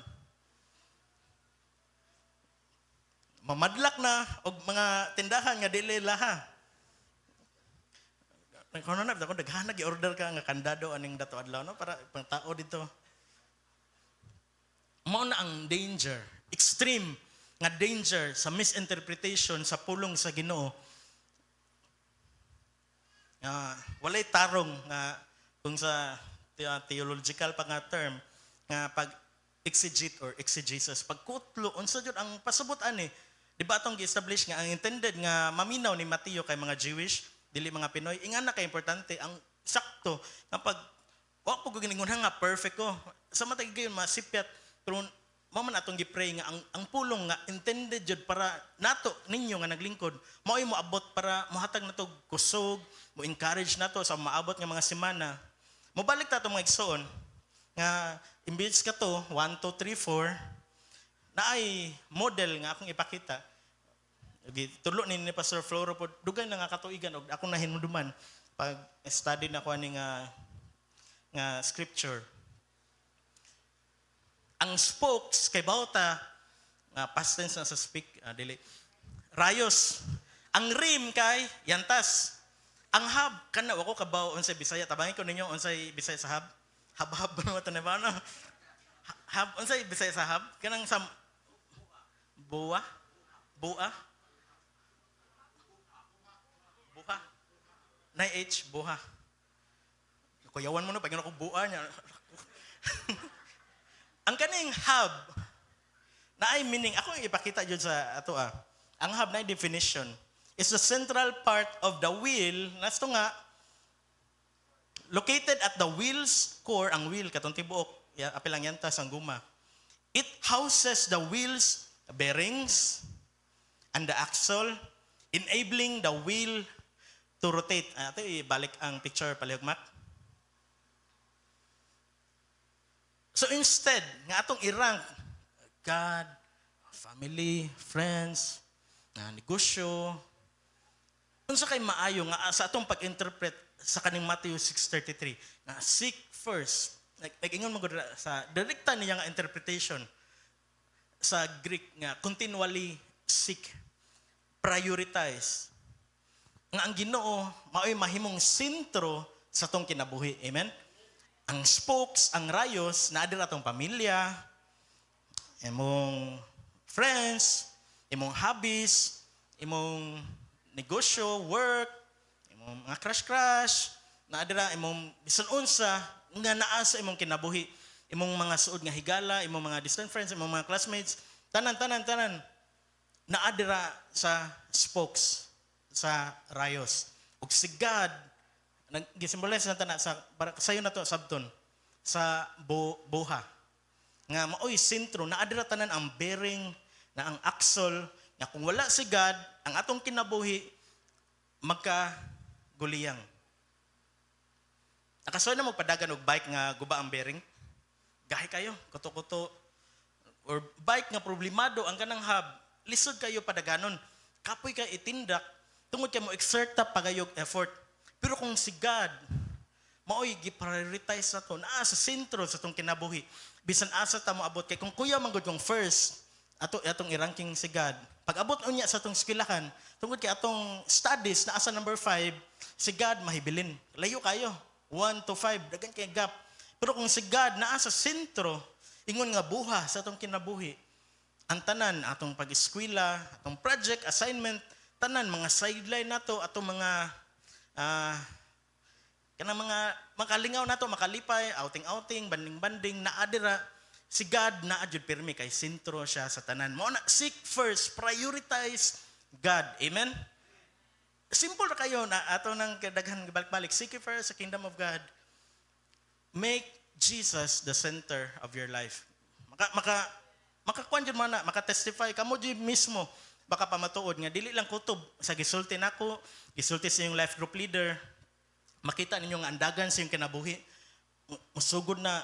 [SPEAKER 2] Mamadlak na og mga tindahan nga dili laha. Kono na ako daghan gi-order ka nga kandado aning dato adlaw no para pang tao dito. Mao na ang danger, extreme nga danger sa misinterpretation sa pulong sa Ginoo. Walay tarong nga kung sa theological pa nga term nga pag exegete or exegesis, pagkutlo unsa jud ang pasabot ani. Di ba atong gi-establish nga ang intended nga maminaw ni Mateo kay mga Jewish, dili mga Pinoy, ingana kay importante ang sakto nga pag wa po giningunhan nga perfect ko. Sa matay gayon masipyat pero mao man atong gi-pray nga ang pulong nga intended jud para nato ninyo nga naglingkod, mao'y moabot para mohatag nato kusog, mo encourage nato sa maabot nga mga semana. Mobalik ta itong mga igsoon, nga imbis ka to, 1, 2, 3, 4, na ay model nga akong ipakita. Tulo ni Pastor Floro po, dugay na nga katuigan, o akong nahinuduman, pag study na ko ani nga scripture. Ang spokes, kay bauta, nga past tense na sa speak, dili, rayos. Ang rim kay yantas. Ang hub, kana ako kabaw unsay Bisaya. Tabangin ko ninyo unsay Bisaya sa hub. Hab-hab ba naman ba no? Hub, unsay Bisaya sa hub? Kanang sa buwa? Buwa? Buha. Nay H, buha. Kuyawan mo no, pag yun ako buwa niya. Ang kaning hub, na ay meaning, ako yung ipakita dyan sa ato Ang hub na definition is the central part of the wheel, nasto nga, located at the wheel's core, ang wheel, katong tibuok, apilang yantas, ang guma. It houses the wheel's bearings and the axle, enabling the wheel to rotate. Ito, ibalik ang picture, palihugmak. So instead, nga atong i-rank, God, family, friends, negosyo, unsa kay maayo nga sa atong pag-interpret sa kaning Matthew 6:33 nga seek first, ingon mo sa direkta niya nga interpretation sa Greek nga continually seek, prioritize nga ang Ginoo mao'y mahimong sentro sa atong kinabuhi. Amen. Ang spokes, ang rayos na adira atong pamilya, imong friends, imong hobbies, imong negosyo, work, imong mga crush, na adira imong bisan unsa nga naa sa imong kinabuhi, imong mga suod nga higala, imong mga distant friends, imong mga classmates, tanan na adira sa spokes, sa rayos. Ug si God nag-symbolize na tanan sa para sayo na to sabton sa buha. Nga maoy sentro na adira tanan ang bearing na ang axle nga kung wala si God, ang atong kinabuhi magkaguliyang. Nakasuy na magpadagan og bike nga guba ang bearing. Gahi kayo, kuto-kuto. Or bike nga problemado ang kanang hub, lisod kayo padaganon. Kapoy ka itindak, tungod kay mo exert ta pagayog effort. Pero kung si God, maoy gi-prioritize na to, naa sa sentro sa itong kinabuhi. Bisan asa ta mo abot kay kung kuya manggod kong first, atong i-ranking si God. Pag abot unya sa atong eskwelahan, tungod kay atong studies na asa number 5, si God mahibilin. Layo kayo. 1 to 5, dagan kay gap. Pero kung si God naa sa sentro, ingon nga buha sa atong kinabuhi, ang tanan, atong pag-eskwela, atong project, assignment, tanan, mga sideline nato, atong mga kanang mga makalingaw nato, makalipay, outing-outing, banding-banding, naadira, si God na adjud pirmi kay sentro siya sa tanan. Mo na seek first, prioritize God. Amen. simple ra kayo na ato nang kadaghan balik-balik. Seek ye first the kingdom of God. Make Jesus the center of your life. Makakuan jud man na, maka-testify kamo jud mismo. Baka pamatuod nga dili lang kutob sa gisulti nako, gisulti sa yung life group leader. Makita ninyo nga andagan sa yung kinabuhi. Musugod na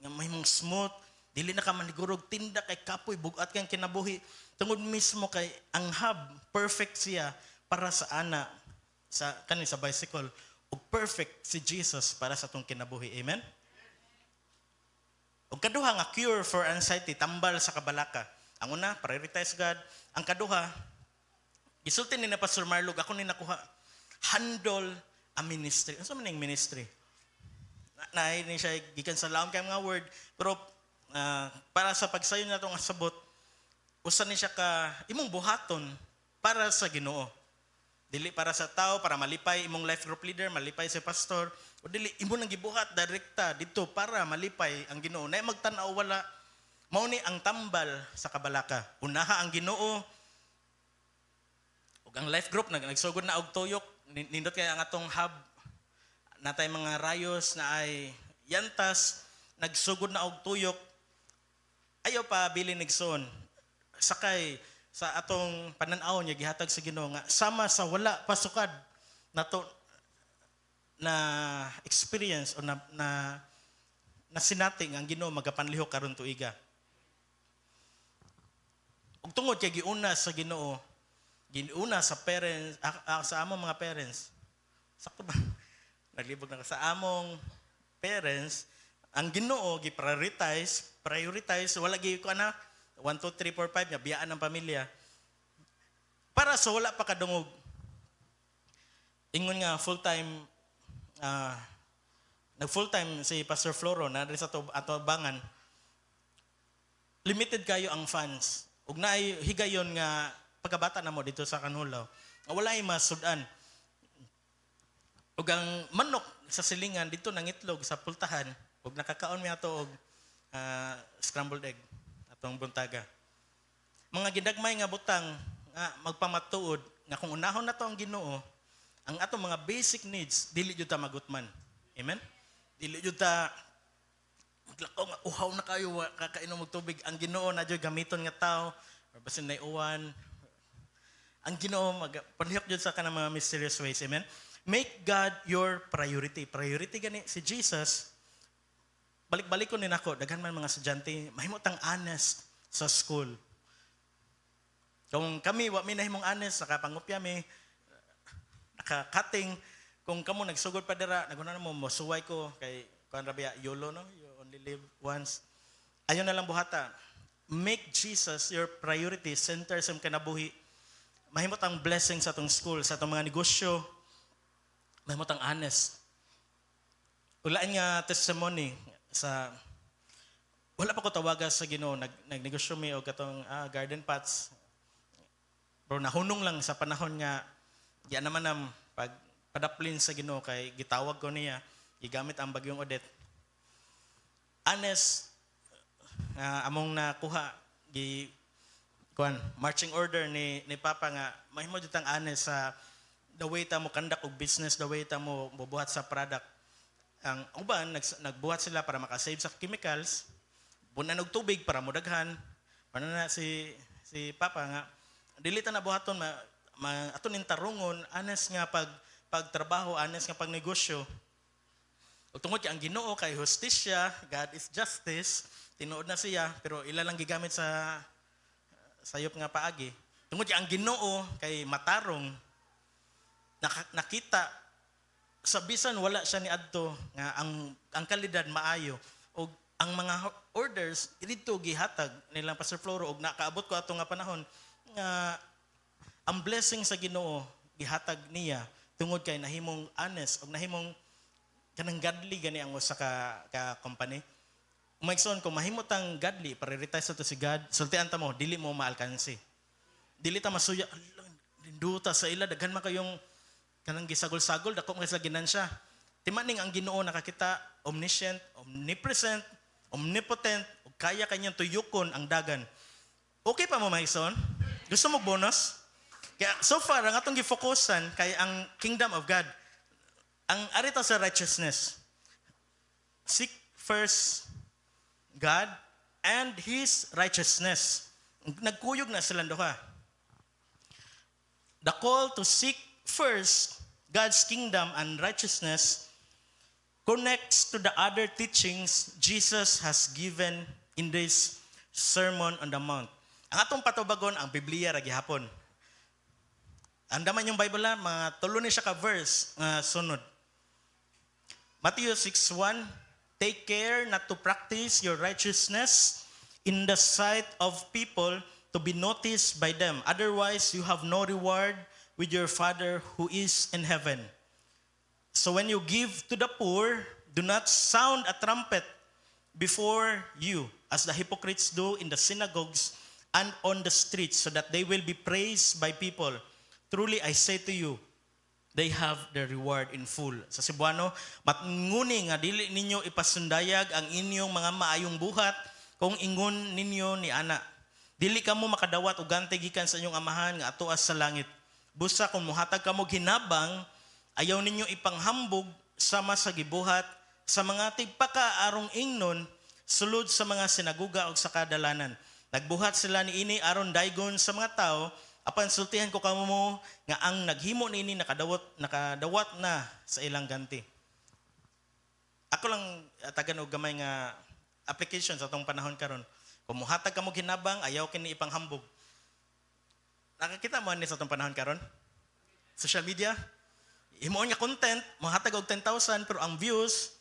[SPEAKER 2] nga may mong smooth, dili na ka manigurog tinda kay kapoy bugat kang kinabuhi. Tungod mismo kay ang hub perfect siya para sa ana sa kanin sa bicycle ug perfect si Jesus para sa tong kinabuhi. Amen. Ug kaduha nga cure for anxiety tambal sa kabalaka. Ang una, prioritize God. Ang kaduha, gisulti ni na Pastor Marlog, ako ni nakuha, handle a ministry. Ano sa maning ministry? Naay ni siya gikan sa laom kay mga word, pero para sa pagsayo na itong asabot, usan ni siya ka imong buhaton para sa Ginoo. Dili para sa tao, para malipay imong life group leader, malipay si pastor, o dili imo nang gibuhat direkta dito para malipay ang Ginoo. Nay magtan-aw wala mao ni ang tambal sa kabalaka. Unaha ang Ginoo ug ang life group nagsugod na og tuyok, nindot kay ang atong hub natay mga rayos na ay yantas, nagsugod na og tuyok. Ayaw pa bilin nigsoon. Sakay sa atong pananaw niya gihatag sa Ginoo nga sama sa wala pasukad nato na experience o na sinating ang Ginoo magapanlihok karon tuiga. Ug tungod kay giuna sa Ginoo, giuna sa parents, sa among mga parents. Sakto ba? Naglibog na sa among parents, ang Ginoo gi-prioritize, wala gi ko ana 1 2 3 4 5 nga biyaan ng pamilya. Para sa wala pa kadungog. Ingon nga full-time nag full-time si Pastor Floro na sa ato bangan. Limited kayo ang funds. Ug naay higayon nga pagkabata na mo dito sa Kanhulaw. Wala ay masudan. Ug ang manok sa silingan dito nang itlog sa pultahan ug nakakaon mi ato og scrambled egg atong buntaga. Mga gidagmay nga butang nga magpamatuod nga kung unahon nato ang Ginoo, ang atong mga basic needs dili jud ta magutman. Amen. Dili jud ta maglakaw nga uhaw na kayo kakainom og tubig. Ang Ginoo na jud gamiton nga tao or basin nay uwan. Ang Ginoo panlihok jud sa kanang mga mysterious ways. Amen. Make God your priority. Priority gani si Jesus. Balik-balik ko ni nako, daghan man mga estudyante, mahimo tang honest sa school. Kung kami wa mi nahimong honest, nakapangupya mi, nakakating, kung kamo nagsugod pa dira, naguna mo mosuway ko kay kuan rabia YOLO no, you only live once. Ayon na lang buhata. Make Jesus your priority, center sa kinabuhi. Mahimo tang blessing sa atong school, sa atong mga negosyo. Mahimo tang honest. Ulaan nga testimony sa wala pa ko tawaga sa Ginoo, nagnegosyo mi og katong garden pots. Bro, nahunong lang sa panahon nga di naman ang pagpadaplin sa Ginoo kay gitawag ko niya, gigamit ang bagyong Odette. Honest among nakuha marching order ni Papa nga mahimo jud tang honest sa the way ta mo conduct og business, the way ta mo bubuhat sa product. Ang uban nagbuhat sila para makasave sa chemicals, bunan og tubig para modaghan. Paano na si Papa nga dili ta na buhaton aton ning tarungon, honest nga pagtrabaho, honest nga pagnegosyo. Ug tungod kay ang Ginoo kay hustisya, God is justice, tinuod na siya pero ila lang gigamit sa sayop nga paagi. Tungod kay ang Ginoo kay matarong, nakita sa bisan wala siya ni adto nga ang kalidad maayo og ang mga orders dito gihatag nilang Pastor Floro og nakaabot ko ato nga panahon nga ang blessing sa Ginoo gihatag niya tungod kay nahimong honest og nahimong kanang godly gani ang usa ka company. Umaigsoon kung mahimo tang godly, prioritize to si God, sultian ta mo dili mo maalkansi. Dili ta masuya linduta sa ila daghan man kayong kanang gisagol-sagol dako nga sa ginansya. Timaning ang Ginoo nakakita omniscient, omnipresent, omnipotent, ug kaya kanyang tuyukon ang dagan. Okay pa mo maison? Gusto mo bonus? Kaya so far, ang atong gifokusan kay ang kingdom of God, ang arita sa righteousness. Seek first God and His righteousness. Nagkuyog na silang duha. The call to seek first God's kingdom and righteousness connects to the other teachings Jesus has given in this Sermon on the Mount. Ang atong patubagon, ang Biblia ra gihapon. Andaman yung Bible na, mga tulo ni siya ka verse sunod. Matthew 6:1, take care not to practice your righteousness in the sight of people to be noticed by them. Otherwise, you have no reward with your Father who is in heaven. So when you give to the poor, do not sound a trumpet before you, as the hypocrites do in the synagogues and on the streets, so that they will be praised by people. Truly, I say to you, they have their reward in full. Sa Cebuano, matnguni nga dili ninyo ipasundayag ang inyong mga maayong buhat kung ingon ninyo ni ana. Dili kamo makadawat og gante gikan sa inyong amahan nga atuas sa langit. Busa kung muhatag kamo hinabang, ayaw ninyo ipanghambog sama sa gibuhat sa mga tigpakaarong ingnon sulod sa mga sinaguga o sa kadalanan. Nagbuhat sila ni ini aron daygon sa mga tao, apan sultihan ko kamo mo nga ang naghimo niini nakadawat na sa ilang ganti. Ako lang tagan og gamay nga application sa tong panahon karon. Kung muhatag kamo hinabang, ayaw kini ipanghambog. Nakakita mo ni sa tong panahon karon? Social media, himuon nga content, muhatag og 10,000 pero ang views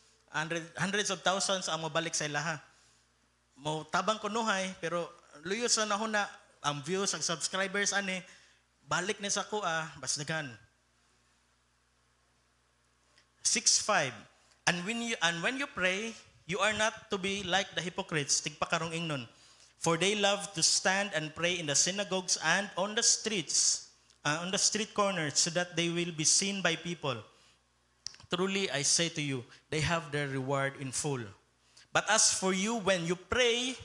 [SPEAKER 2] hundreds of thousands ang mabalik sa ilaha. Mo tabang kunuhay pero luyo sa nahuna ang views, ang subscribers ani balik ni sa kuha bas daghan. 6:5 And when you pray, you are not to be like the hypocrites, tigpakarong ingnon. For they love to stand and pray in the synagogues and on the streets, on the street corners, so that they will be seen by people. Truly, I say to you, they have their reward in full. But as for you, when you pray,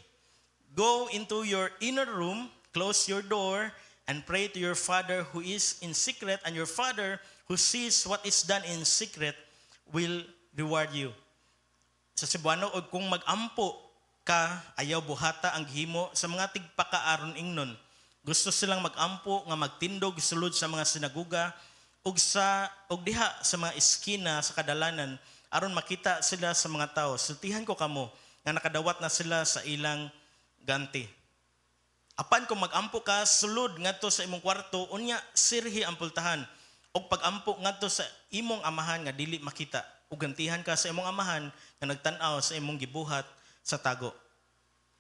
[SPEAKER 2] go into your inner room, close your door, and pray to your Father who is in secret, and your Father who sees what is done in secret will reward you. Sa Cebuano, og kung magampo ka, ayaw buhata ang gihimo sa mga tigpakaaron ingnon. Gusto silang magampo nga magtindog sulod sa mga sinaguga og diha sa mga eskina sa kadalanan aron makita sila sa mga tao. Sultihan ko kamo nga nakadawat na sila sa ilang ganti. Apan kung magampo ka sulod ngadto sa imong kwarto, unya sirhi ang pultahan. Og pagampo ngadto sa imong amahan nga dili makita, ug gantihan ka sa imong amahan nga nagtan-aw sa imong gibuhat sa tago.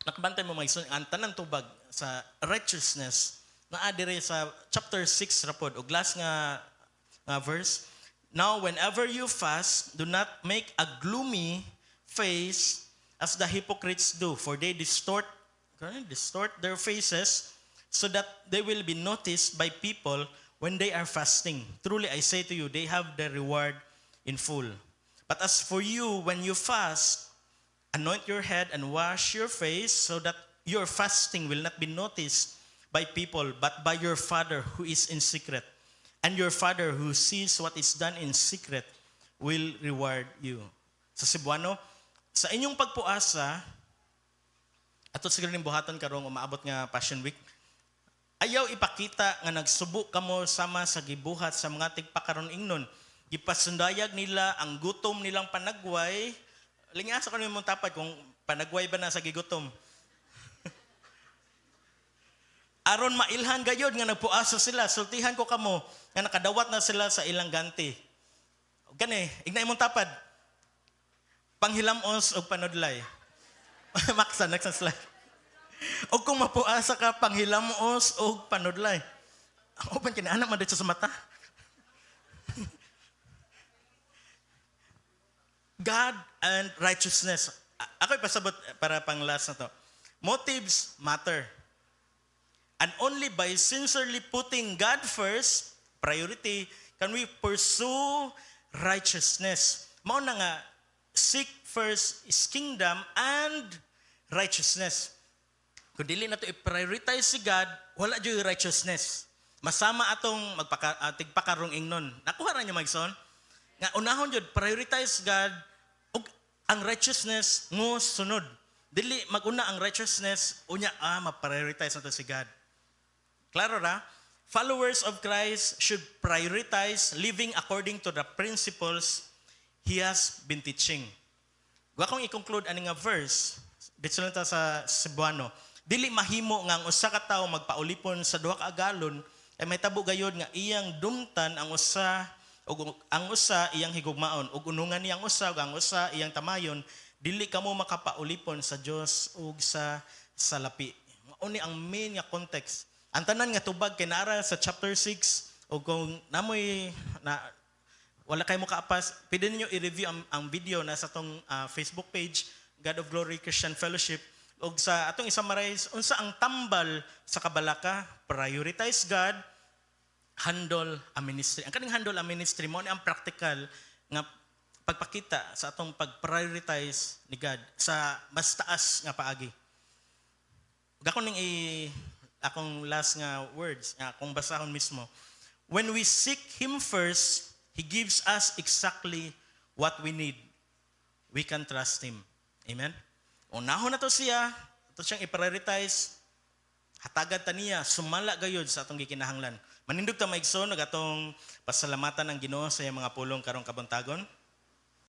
[SPEAKER 2] Nakabantay mo mga ang tanan tubag sa righteousness na adire sa chapter 6 rapod og last nga verse. Now whenever you fast, do not make a gloomy face as the hypocrites do, for they distort their faces so that they will be noticed by people when they are fasting. Truly I say to you, they have their reward in full. But as for you, when you fast, anoint your head and wash your face, so that your fasting will not be noticed by people, but by your Father who is in secret. And your Father who sees what is done in secret will reward you. Sa Cebuano, sa inyong pagpuasa, ato siguro ning buhaton karong umaabot nga Passion Week, ayaw ipakita nga nagsubo kamo sama sa gibuhat sa mga tigpakaron ingnon. Gipasundayag nila ang gutom nilang panagway. Lingasa ko naman mong tapat kung panagway ba na sa gigutom. Aron mailhan gayod nga nagpuasa sila, sultihan ko kamo nga nakadawat na sila sa ilang ganti. Gani, ignay mong tapad. Panghilamos o panudlay. Maksa, next slide. O kung mapuasa ka, panghilamos o panudlay. O ban kinaanak man dito sa mata. God and righteousness. Ako'y pasabot para pang last na to. Motives matter. And only by sincerely putting God first, priority, can we pursue righteousness. Mao na nga, seek first His kingdom and righteousness. Kung dili na to i-prioritize si God, wala dyan yung righteousness. masama atong tigpakarong ingnon. Nakuha ra niyo magson. Nga unahon jud prioritize God ug ang righteousness ngo sunod. Dili maguna ang righteousness unya ma-prioritize nato si God. Klaro ra? Followers of Christ should prioritize living according to the principles He has been teaching. Wa kong i-conclude ani nga verse, dito lang ta sa Cebuano. Dili mahimo nga ang usa ka tawo magpaulipon sa duha ka agalon ay may tabo gayud nga iyang dumtan ang usa ug ang usa iyang higugmaon ug unungan niyang usa ug ang usa iyang tamayon, dili kamo makapaulipon sa Dios ug sa salapi. Uni ang main nga context. Ang tanan nga tubag kay naara sa chapter 6 ug kung namoy na wala kay mo kaapas, pwede ninyo i-review ang video na sa atong Facebook page, God of Glory Christian Fellowship. Og sa atong i-summarize, unsa ang tambal sa kabalaka, prioritize God, handle a ministry. Ang kaning handle a ministry mo ni ang practical nga pagpakita sa atong pag-prioritize ni God sa mas taas nga paagi. Gako ning akong last nga words, akong basahon mismo. When we seek Him first, He gives us exactly what we need. We can trust Him. Amen? Unahon na to siya, ito siyang i-prioritize, hatagad ta niya, sumala gayod sa atong gikinahanglan. Manindog ta maigsoon, atong pasalamatan ng Ginoo sa iyang mga pulong karong kabuntagon.